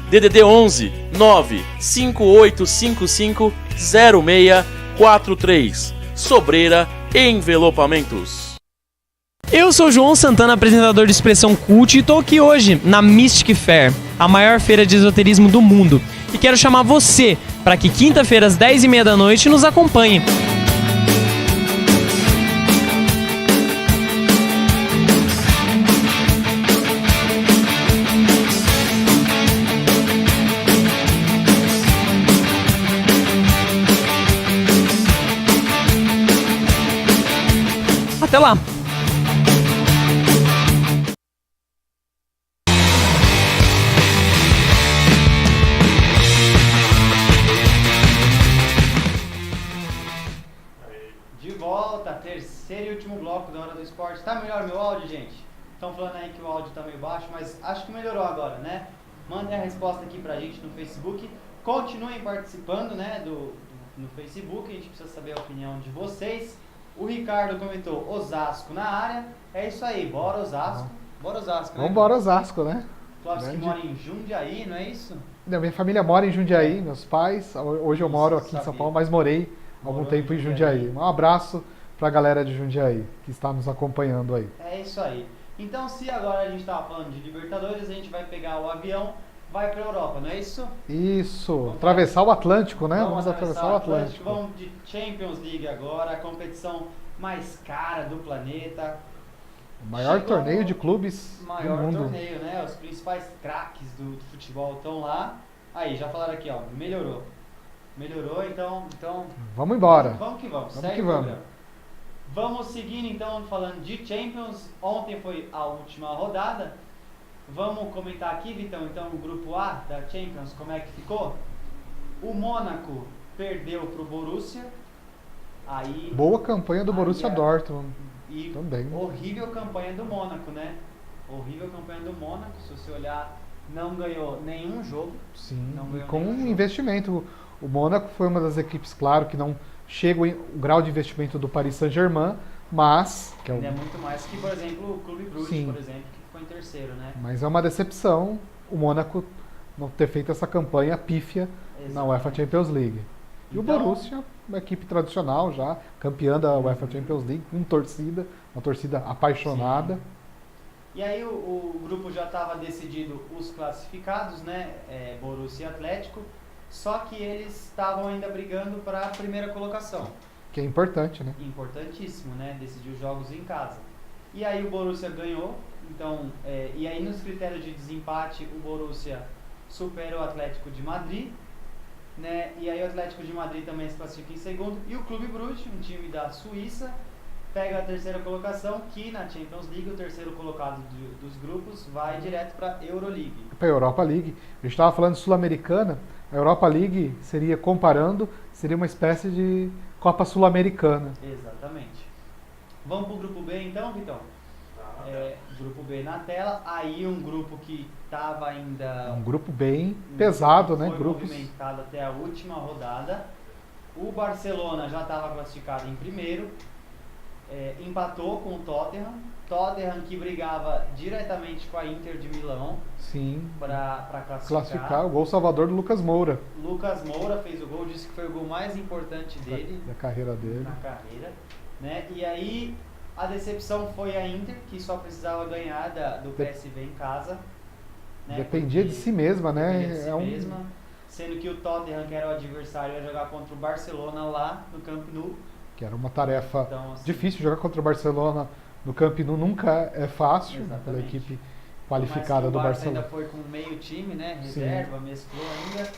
DDD 11 95855 0643. Sobreira Envelopamentos. Eu sou o João Santana, apresentador de Expressão Cult, e tô aqui hoje na Mystic Fair, a maior feira de esoterismo do mundo. E quero chamar você para que quinta-feira às 10h30 da noite nos acompanhe. Até lá! De volta, terceiro e último bloco da Hora do Esporte. Tá melhor meu áudio, gente? Estão falando aí que o áudio tá meio baixo, mas acho que melhorou agora, né? Mandem a resposta aqui pra gente no Facebook. Continuem participando, né, no Facebook. A gente precisa saber a opinião de vocês. O Ricardo comentou Osasco na área. É isso aí, bora Osasco. Bora Osasco, né? Vambora Osasco, né? Clóvis que mora em Jundiaí, não é isso? Minha família mora em Jundiaí, meus pais. Hoje eu moro aqui em São Paulo, mas morei algum tempo em Jundiaí. Um abraço pra galera de Jundiaí que está nos acompanhando aí. É isso aí. Então, se agora a gente estava falando de Libertadores, a gente vai pegar o avião, vai para a Europa, não é isso? Isso, atravessar o Atlântico, né? Vamos atravessar o Atlântico. Atlântico. Vamos de Champions League agora, a competição mais cara do planeta. O maior Chegou torneio de clubes o maior do mundo. torneio, né? Os principais craques do futebol estão lá. Aí, já falaram aqui, ó, melhorou. Melhorou, então Vamos embora. vamos que vamos. Vamos Segue que o vamos. programa. Vamos seguindo então falando de Champions. Ontem foi a última rodada. Vamos comentar aqui, Vitão, então o grupo A da Champions, como é que ficou? O Mônaco perdeu pro Borussia. Aí Boa campanha do Borussia Dortmund e também. horrível campanha do Mônaco, né? Horrível campanha do Mônaco, se você olhar, não ganhou nenhum jogo. Sim, Não e ganhou com nenhum um jogo. investimento. O Mônaco foi uma das equipes, claro, que não chega o grau de investimento do Paris Saint-Germain, mas que é, Ainda é muito mais que, por exemplo, o Clube Brugge, Sim. por exemplo, que ficou em terceiro, né? mas é uma decepção o Mônaco não ter feito essa campanha pífia na UEFA Exatamente. Champions League. E o Então- Borussia, uma equipe tradicional já, campeã da UEFA Champions League, com torcida, uma torcida apaixonada. Sim. E aí o grupo já estava decidido os classificados, né? Borussia e Atlético, só que eles estavam ainda brigando para a primeira colocação. Que é importante, né? Importantíssimo, né? Decidir os jogos em casa. E aí o Borussia ganhou, então, e aí nos critérios de desempate o Borussia supera o Atlético de Madrid, né? E aí o Atlético de Madrid também se classifica em segundo, e o Clube Brugge, um time da Suíça, pega a terceira colocação, que na Champions League o terceiro colocado dos grupos vai direto para a Euroleague. Para a Europa League. A gente estava falando de Sul-Americana, a Europa League seria, comparando, seria uma espécie de Copa Sul-Americana. Exatamente. Vamos pro grupo B então, Vitão? Grupo B na tela, aí um grupo que estava ainda Um grupo bem pesado, né? foi Grupos. movimentado até a última rodada. O Barcelona já estava classificado em primeiro, empatou com o Tottenham. Tottenham que brigava diretamente com a Inter de Milão Sim. para Classificar o gol salvador do Lucas Moura, Lucas Moura fez o gol, disse que foi o gol mais importante dele da carreira dele. na carreira, né? E aí a decepção foi a Inter, que só precisava ganhar do PSV em casa, né? Dependia de Porque si mesma, né? dependia de si mesma, sendo que o Tottenham, que era o adversário, ia jogar contra o Barcelona lá no Camp Nou. Que era uma tarefa Então, assim, difícil. Jogar contra o Barcelona no Camp Nou nunca é fácil, Exatamente. pela equipe por mais qualificada que do o Barça Barcelona. ainda foi com meio time, né? Sim. Reserva, mesclou ainda.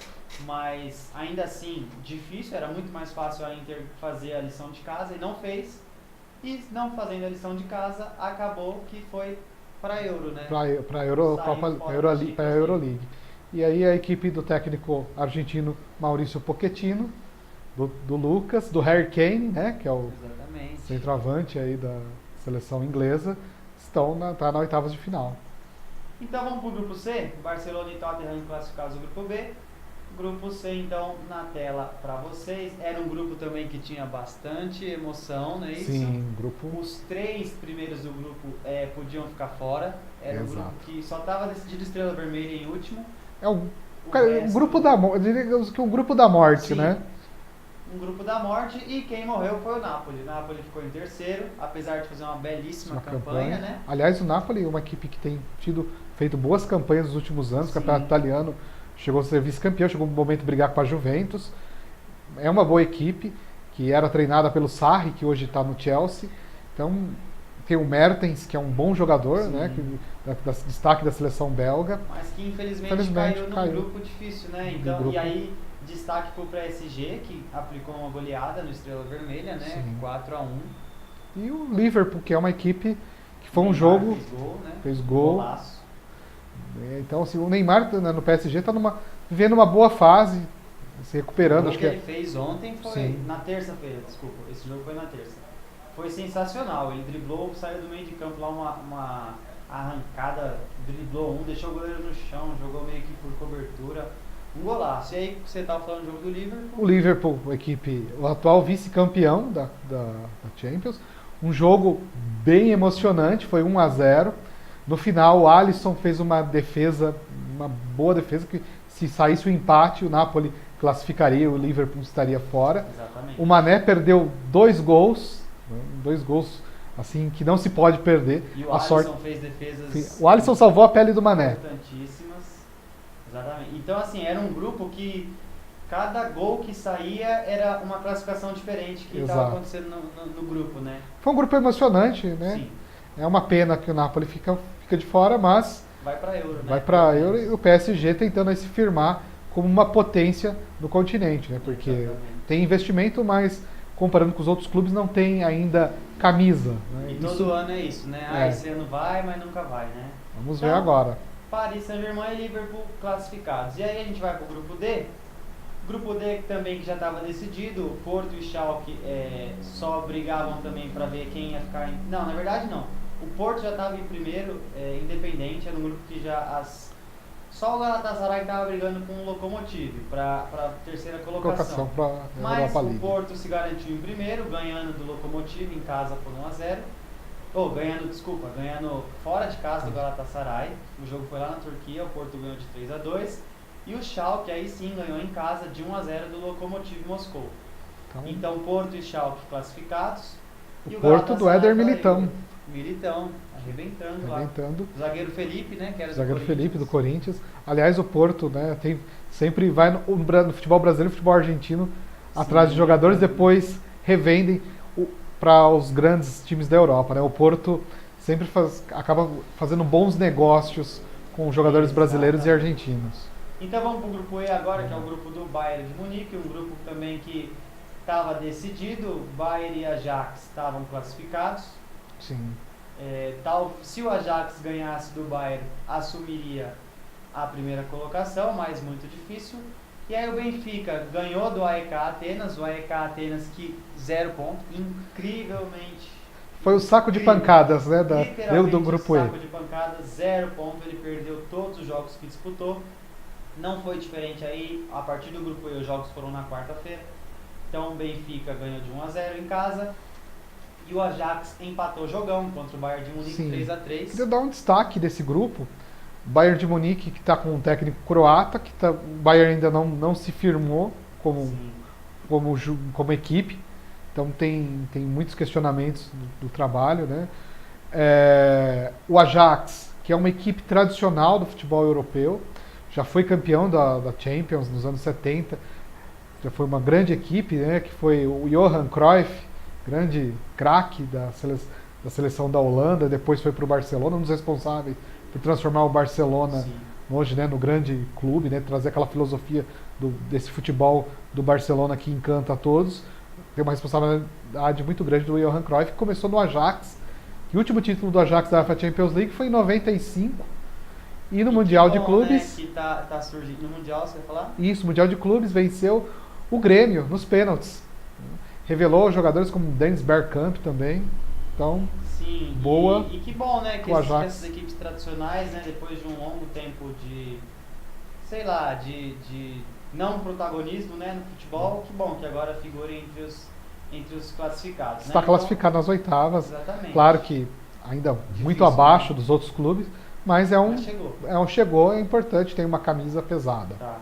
Mas ainda assim, difícil, era muito mais fácil a Inter fazer a lição de casa e não fez. E não fazendo a lição de casa, acabou que foi para a Euro, né? Para a Saiu fora da Euroleague. E aí a equipe do técnico argentino Maurício Pochettino, do Lucas, do Harry Kane, né? Que é o Exatamente. centroavante aí da seleção inglesa, tá na oitavas de final. Então vamos pro grupo C, Barcelona e Tottenham classificados no grupo B. Grupo C então na tela para vocês. Era um grupo também que tinha bastante emoção, não é isso? Sim, grupo. Os 3 primeiros do grupo podiam ficar fora. Era um grupo Exato. que só estava decidido Estrela Vermelha em último. É o O resto- grupo da morte, eu diria que um grupo da morte, Sim. né? um grupo da morte, e quem morreu foi o Napoli. O Napoli ficou em terceiro, apesar de fazer uma belíssima Uma campanha, né? Aliás, o Napoli é uma equipe que tem feito boas campanhas nos últimos anos. O Sim. campeonato italiano chegou a ser vice-campeão, chegou no momento de brigar com a Juventus. É uma boa equipe, que era treinada pelo Sarri, que hoje está no Chelsea. Então, tem o Mertens, que é um bom jogador, Sim. né? Destaque da seleção belga. Mas que infelizmente, Infelizmente, caiu caiu. num grupo difícil, né? No Então, grupo. e aí, destaque pro PSG, que aplicou uma goleada no Estrela Vermelha, né? Sim. 4-1. E o Liverpool, que é uma equipe que foi um Neymar jogo, fez gol, né? fez gol. Golaço. Então, assim, o Neymar no PSG está vivendo uma boa fase, se recuperando. O Acho que que ele fez ontem foi Sim. na terça-feira, desculpa. Esse jogo foi na terça. Foi sensacional. Ele driblou, saiu do meio de campo lá, uma arrancada, driblou deixou o goleiro no chão, jogou meio que por cobertura. Um golaço. E aí, você estava falando do jogo do Liverpool? o Liverpool, a equipe, o atual vice-campeão da Champions, um jogo bem emocionante, foi 1-0. No final, o Alisson fez uma boa defesa, que se saísse o empate, o Napoli classificaria, o Liverpool estaria fora. Exatamente. O Mané perdeu 2 gols, né, 2 gols assim que não se pode perder. E o A Alisson sorte, fez defesas o Alisson salvou a pele do Mané. importantíssimas. Exatamente. Então, assim, era um grupo que cada gol que saía era uma classificação diferente que estava Exato. acontecendo no grupo, né? Foi um grupo emocionante, né? Sim. É uma pena que o Napoli fica de fora, mas Vai para Euro, né? vai para Euro, e o PSG tentando aí se firmar como uma potência no continente, né? Porque Exatamente. tem investimento, mas comparando com os outros clubes não tem ainda camisa, né? E Isso todo ano é isso, né? Ah, É. esse ano vai, mas nunca vai, né? vamos ver Então, agora. Paris Saint-Germain e Liverpool classificados. E aí a gente vai pro grupo D. Grupo D também que já estava decidido, Porto e Schalke só brigavam também para ver quem ia ficar em... Não, na verdade não. O Porto já estava em primeiro, independente, era um grupo que só o Galatasaray estava brigando com o Lokomotiv para a terceira Colocação para a Mas Europa o League. Porto se garantiu em primeiro, ganhando do Lokomotiv em casa por 1-0. Ganhando fora de casa do Galatasaray. O jogo foi lá na Turquia, o Porto ganhou de 3-2. E o Schalke aí sim ganhou em casa de 1-0 do Lokomotiv Moscou. Então Porto e Schalke classificados. E o Porto do Éder Militão. Militão, arrebentando lá. Arrebentando. O zagueiro Felipe, né? Que era O do zagueiro Corinthians. Felipe do Corinthians. Aliás, o Porto, né, sempre vai no futebol brasileiro e futebol argentino atrás de jogadores, depois revendem para os grandes times da Europa, né? O Porto sempre acaba fazendo bons negócios com jogadores brasileiros e argentinos. Então vamos para o grupo E agora, que é o grupo do Bayern de Munique, um grupo também que estava decidido. Bayern e Ajax estavam classificados. Sim. Se o Ajax ganhasse do Bayern, assumiria a primeira colocação, mas muito difícil. E aí o Benfica ganhou do AEK Atenas, o AEK Atenas que 0 ponto, incrivelmente. Foi o saco de pancadas, né, do Literalmente grupo saco E. de pancadas, 0 ponto, ele perdeu todos os jogos que disputou. Não foi diferente aí, a partir do grupo E os jogos foram na quarta-feira. Então o Benfica ganhou de 1-0 em casa. E o Ajax empatou jogão contra o Bayern de Munique, Sim. 3-3. Queria dar um destaque desse grupo. Bayern de Munique, que está com um técnico croata, o Bayern ainda não se firmou Sim. como equipe. Então tem muitos questionamentos do trabalho, né? O Ajax, que é uma equipe tradicional do futebol europeu, já foi campeão da Champions nos anos 70, já foi uma grande equipe, né? Que foi o Johan Cruyff, grande craque da seleção da Holanda, depois foi para o Barcelona, um dos responsáveis por transformar o Barcelona Sim. hoje, né, no grande clube, né, trazer aquela filosofia desse futebol do Barcelona que encanta a todos. Tem uma responsabilidade muito grande do Johan Cruyff, que começou no Ajax. E o último título do Ajax da UEFA Champions League foi em 95. E no Mundial de Clubes... Né, que tá surgindo no Mundial, você vai falar? Isso, Mundial de Clubes venceu o Grêmio nos pênaltis. Revelou jogadores como Dennis Bergkamp também. Então, Sim, boa e que bom, né, que o Ajax. essas equipes tradicionais, né, depois de um longo tempo de, sei lá, de não protagonismo, né, no futebol, que bom que agora figurem entre os classificados. está né? classificado nas oitavas. Exatamente. Claro que ainda muito abaixo dos outros clubes, mas Mas chegou. chegou, é importante, tem uma camisa pesada. Tá.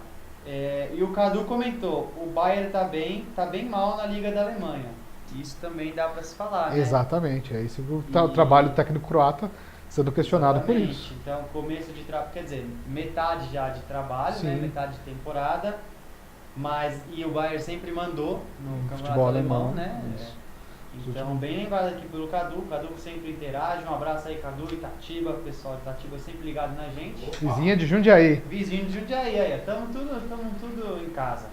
E o Cadu comentou, o Bayern tá bem mal na Liga da Alemanha. Isso também dá para se falar, né? Exatamente, é isso o trabalho técnico croata sendo questionado por isso. Então, começo de trabalho, quer dizer, metade já de trabalho, né? Metade de temporada, e o Bayern sempre mandou no campeonato alemão, né? Então, bem lembrado aqui pelo Cadu, o Cadu que sempre interage, um abraço aí, Cadu, Itatiba, o pessoal de Itatiba sempre ligado na gente. Vizinha de Jundiaí. Vizinho de Jundiaí, aí, tamo tudo em casa.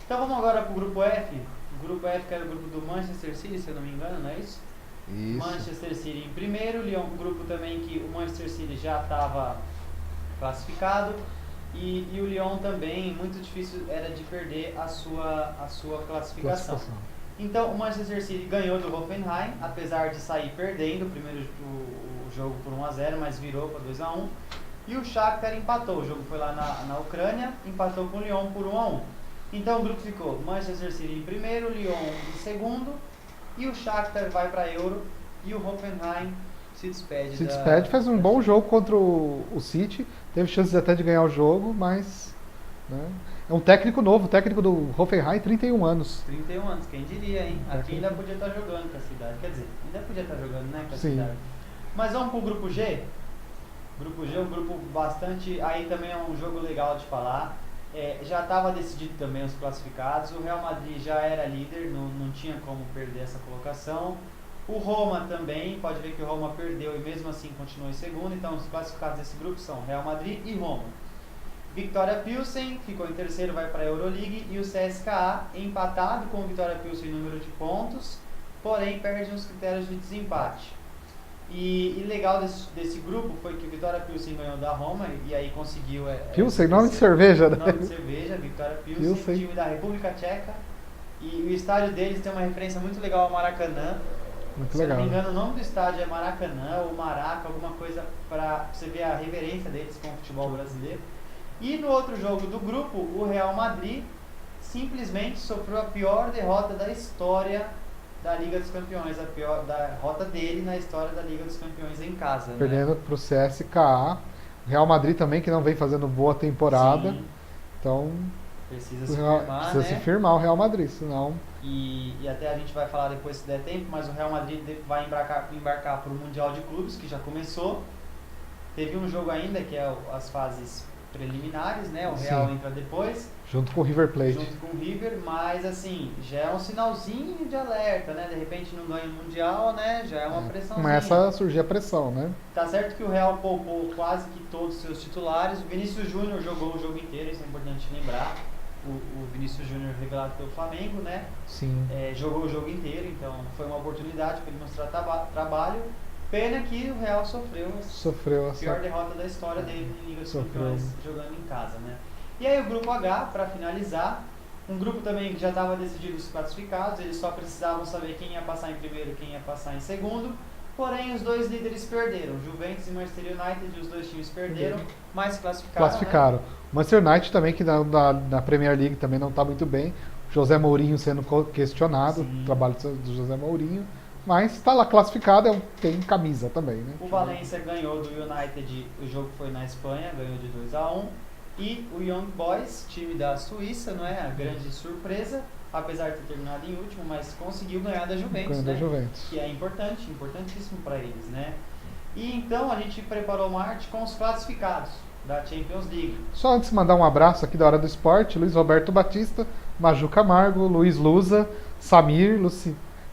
Então vamos agora pro grupo F. O grupo F que era o grupo do Manchester City, se eu não me engano, não é isso? Isso. Manchester City em primeiro, um grupo também que o Manchester City já estava classificado e o Lyon também, muito difícil era de perder a sua classificação. Então o Manchester City ganhou do Hoffenheim, apesar de sair perdendo o jogo por 1-0, mas virou para 2-1. E o Shakhtar empatou, o jogo foi lá na Ucrânia, empatou com o Lyon por 1-1. Então o grupo ficou Manchester City em primeiro, Lyon em segundo, e o Shakhtar vai para a Euro e o Hoffenheim se despede. Faz um bom jogo contra o City, teve chances até de ganhar o jogo, mas... né? É um técnico novo, técnico do Hoffenheim, 31 anos. 31 anos, quem diria, hein? Aqui ainda podia estar jogando com a cidade. Quer dizer, ainda podia estar jogando, né, com a cidade. Mas vamos pro grupo G. Grupo G é um grupo bastante... Aí também é um jogo legal de falar. Já estava decidido também os classificados. O Real Madrid já era líder, não tinha como perder essa colocação. O Roma também, pode ver que o Roma perdeu e mesmo assim continuou em segundo. Então os classificados desse grupo são Real Madrid e Roma. Vitória Pilsen ficou em terceiro, vai para a Euroleague, e o CSKA empatado com o Vitória Pilsen em número de pontos, porém perde nos critérios de desempate. E legal desse grupo foi que o Vitória Pilsen ganhou da Roma e aí conseguiu... Pilsen, nome de cerveja, né? Nome de cerveja, Vitória Pilsen, time da República Tcheca, e o estádio deles tem uma referência muito legal ao Maracanã. Muito Se eu não me engano, o nome do estádio é Maracanã ou Maraca, alguma coisa para você ver a reverência deles com o futebol brasileiro. E no outro jogo do grupo, o Real Madrid simplesmente sofreu a pior derrota da história da Liga dos Campeões, a pior derrota dele na história da Liga dos Campeões em casa. Perdendo para o CSKA. O Real Madrid também, que não vem fazendo boa temporada. Sim. Então, precisa se firmar, precisa se firmar o Real Madrid, senão... E até a gente vai falar depois se der tempo, mas o Real Madrid vai embarcar para o Mundial de Clubes, que já começou. Teve um jogo ainda, que é as fases preliminares, né? O Real entra depois. Junto com o River Plate. Junto com o River, mas assim, já é um sinalzinho de alerta, né? De repente não ganha o Mundial, né? Já é uma pressãozinha. Começa a surgir a pressão, né? Tá certo que o Real poupou quase que todos os seus titulares. O Vinícius Júnior jogou o jogo inteiro, isso é importante lembrar. O Vinícius Júnior revelado pelo Flamengo, né? Sim. Jogou o jogo inteiro, então foi uma oportunidade para ele mostrar trabalho. Pena que o Real sofreu a pior derrota da história dele em Liga dos Campeões, jogando em casa, né? E aí o grupo H, para finalizar, um grupo também que já estava decidido os classificados, eles só precisavam saber quem ia passar em primeiro e quem ia passar em segundo, porém os dois líderes perderam, Juventus e Manchester United, os dois times perderam, mas classificaram. Né? O Manchester United também, que na Premier League também não está muito bem, José Mourinho sendo questionado, o trabalho do José Mourinho. Mas está lá classificado, tem camisa também, né? O Valência ganhou do United, o jogo foi na Espanha, ganhou de 2-1. E o Young Boys, time da Suíça, não é? A grande surpresa, apesar de ter terminado em último, mas conseguiu ganhar da Juventus, né? Que é importantíssimo para eles, né? E então a gente preparou uma arte com os classificados da Champions League. Só antes de mandar um abraço aqui da Hora do Esporte, Luiz Roberto Batista, Maju Camargo, Luiz Luza, Samir,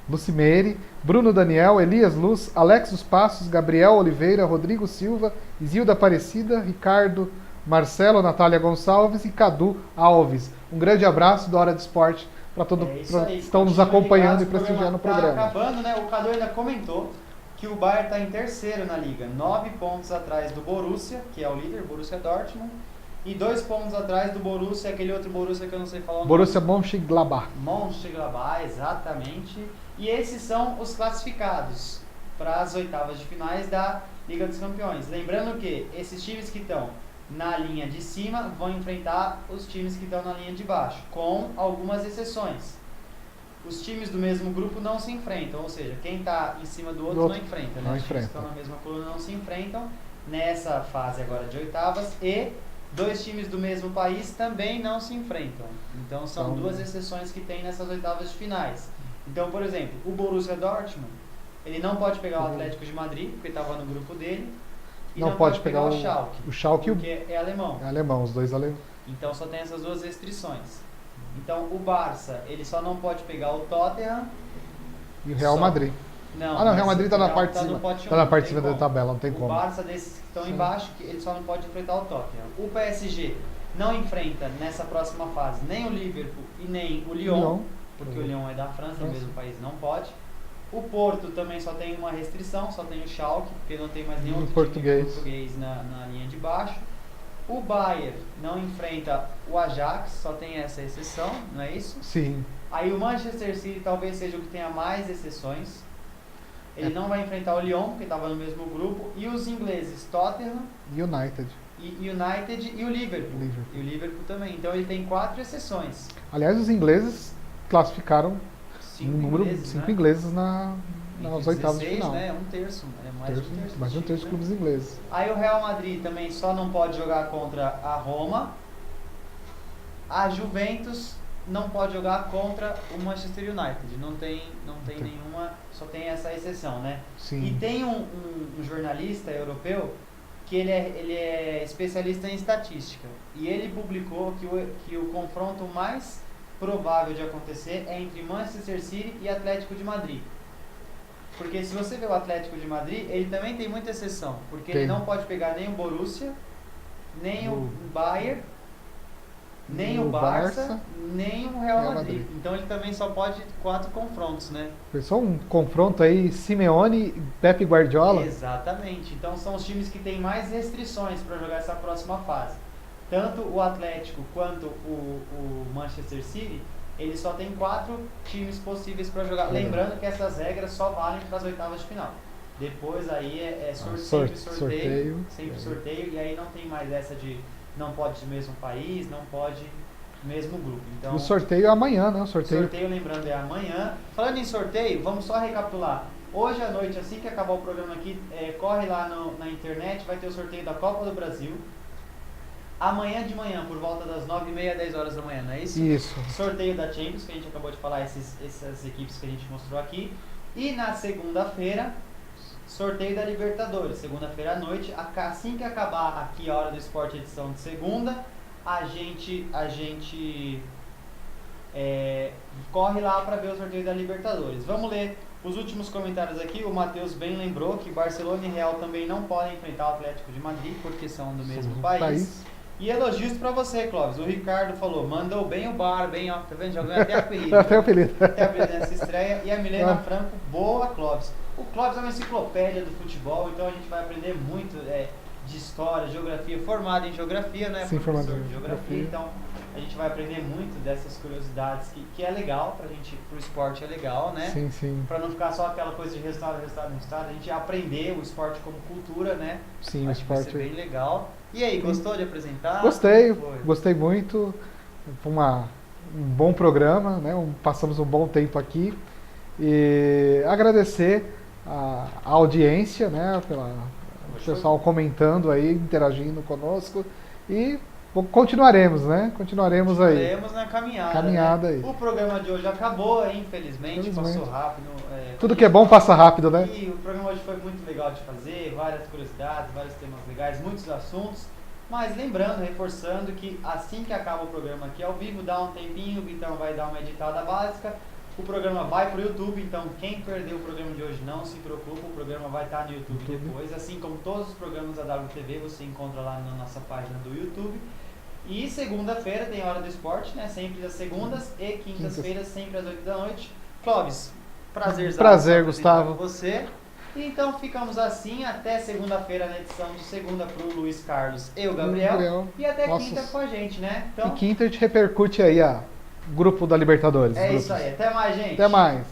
Lucimere, Bruno Daniel, Elias Luz, Alex dos Passos, Gabriel Oliveira, Rodrigo Silva, Isilda Aparecida, Ricardo, Marcelo, Natália Gonçalves e Cadu Alves. Um grande abraço da Hora do Esporte para todos que estão nos acompanhando e prestigiando o programa. Tá acabando, né? O Cadu ainda comentou que o Bayern está em terceiro na liga, 9 pontos atrás do Borussia, que é o líder, Borussia Dortmund, e 2 pontos atrás do Borussia, aquele outro Borussia que eu não sei falar o nome. Borussia Mönchengladbach. Mönchengladbach, exatamente. E esses são os classificados para as oitavas de finais da Liga dos Campeões. Lembrando que esses times que estão na linha de cima vão enfrentar os times que estão na linha de baixo, com algumas exceções. Os times do mesmo grupo não se enfrentam, ou seja, quem está em cima do outro não enfrenta, né? Os times que estão na mesma coluna não se enfrentam nessa fase agora de oitavas, e Dois times do mesmo país também não se enfrentam. Então são Então- duas exceções que tem nessas oitavas de finais. Então, por exemplo, o Borussia Dortmund, ele não pode pegar o Atlético de Madrid, porque estava no grupo dele, e Não não pode pode pegar pegar o Schalke, o Schalke e o porque é alemão. é alemão, os dois alemães. Então só tem essas duas restrições. Então o Barça, ele só não pode pegar o Tottenham. E o Real Só. Madrid. Não, Ah, não, o Real mas Madrid tá na parte de no cima. pote Tá na um, parte de não cima tem da como. tabela, não tem O como. Barça desses que estão Sim. embaixo, que ele só não pode enfrentar o Tottenham. O PSG não enfrenta nessa próxima fase nem o Liverpool e nem o Lyon, porque o Lyon é da França, no mesmo país, não pode. O Porto também só tem uma restrição, só tem o Schalke, porque não tem mais nenhum E o outro português. time português na linha de baixo. O Bayern não enfrenta o Ajax, só tem essa exceção, não é isso? Sim. Aí o Manchester City talvez seja o que tenha mais exceções. Ele É. não vai enfrentar o Lyon, porque estava no mesmo grupo. E os ingleses, Tottenham, United. e United e o Liverpool. Liverpool. E o Liverpool também. Então ele tem 4 exceções. Aliás, os ingleses classificaram 5 um número ingleses, 5 né? ingleses Entre nas oitavas de 16, final. né? Um terço. É mais de um terço. Mais de um dos terço de times, clubes ingleses. né? Aí o Real Madrid também só não pode jogar contra a Roma. A Juventus não pode jogar contra o Manchester United. Não tem Tem. nenhuma, só tem essa exceção, né? Sim. E tem um jornalista europeu que ele é especialista em estatística. E ele publicou que o confronto mais provável de acontecer é entre Manchester City e Atlético de Madrid. Porque se você vê o Atlético de Madrid, ele também tem muita exceção. Porque ele Tem. não pode pegar nem o Borussia, nem o O- Bayern, nem o o Barça, Barça, nem o Real Real Madrid. Madrid. Então ele também só pode 4 confrontos, né? Pensou um confronto aí, Simeone e Pepe Guardiola? Exatamente. Então são os times que têm mais restrições para jogar essa próxima fase. Tanto o Atlético quanto o Manchester City, eles só tem 4 times possíveis para jogar. Legal. Lembrando que essas regras só valem para as oitavas de final. Depois aí sempre sorteio, sempre sorteio, e aí não tem mais essa de não pode do mesmo país, não pode mesmo grupo. Então O sorteio é amanhã, né? O sorteio. sorteio, lembrando, é amanhã. Falando em sorteio, vamos só recapitular. Hoje à noite, assim que acabar o programa aqui, corre lá na internet, vai ter o sorteio da Copa do Brasil. Amanhã de manhã, por volta das 9h30, 10 horas da manhã, não é isso? Isso. Sorteio da Champions, que a gente acabou de falar, essas equipes que a gente mostrou aqui. E na segunda-feira, sorteio da Libertadores. Segunda-feira à noite, assim que acabar aqui a Hora do Esporte, edição de segunda, a gente corre lá para ver o sorteio da Libertadores. Vamos ler os últimos comentários aqui. O Matheus bem lembrou que Barcelona e Real também não podem enfrentar o Atlético de Madrid, porque são do mesmo país. E elogios pra você, Clóvis. O Ricardo falou, mandou bem o bar, bem, ó, tá vendo? Já ganhou até apelido. Até o apelido. Até apelido nessa estreia. E a Milena Franco, boa, Clóvis. O Clóvis é uma enciclopédia do futebol, então a gente vai aprender muito de história, geografia, formado em geografia, né? Sim, Professor formado em de geografia. Então a gente vai aprender muito dessas curiosidades que é legal pra gente, pro esporte é legal, né? Sim, sim. Pra não ficar só aquela coisa de resultado, a gente aprender o esporte como cultura, né? Sim, o Acho que vai ser esporte. bem legal. E aí, gostou de apresentar? Gostei, Foi. gostei muito. Foi um bom programa, né? Passamos um bom tempo aqui. E agradecer a audiência, né? O pessoal comentando aí, interagindo conosco. E continuaremos, né? Continuaremos aí. Continuaremos na caminhada. Caminhada né? aí. O programa de hoje acabou, infelizmente, passou rápido. Tudo que é bom passa rápido, né? E o programa hoje foi muito legal de fazer, várias curiosidades, vários temas legais, muitos assuntos. Mas lembrando, reforçando que assim que acaba o programa aqui ao vivo, dá um tempinho, o Vitão vai dar uma editada básica. O programa vai pro YouTube, então quem perdeu o programa de hoje não se preocupa, o programa vai estar no YouTube depois. Assim como todos os programas da WTV, você encontra lá na nossa página do YouTube. E segunda-feira tem Hora do Esporte, né? Sempre às segundas e quintas-feiras, sempre às 8 da noite. Clóvis, prazer, Gustavo. Com você. E então ficamos assim até segunda-feira na edição de segunda pro Luiz Carlos e o Gabriel. E até quinta com a gente, né? Então, E quinta a gente repercute aí o grupo da Libertadores. é isso aí. Até mais, gente. Até mais.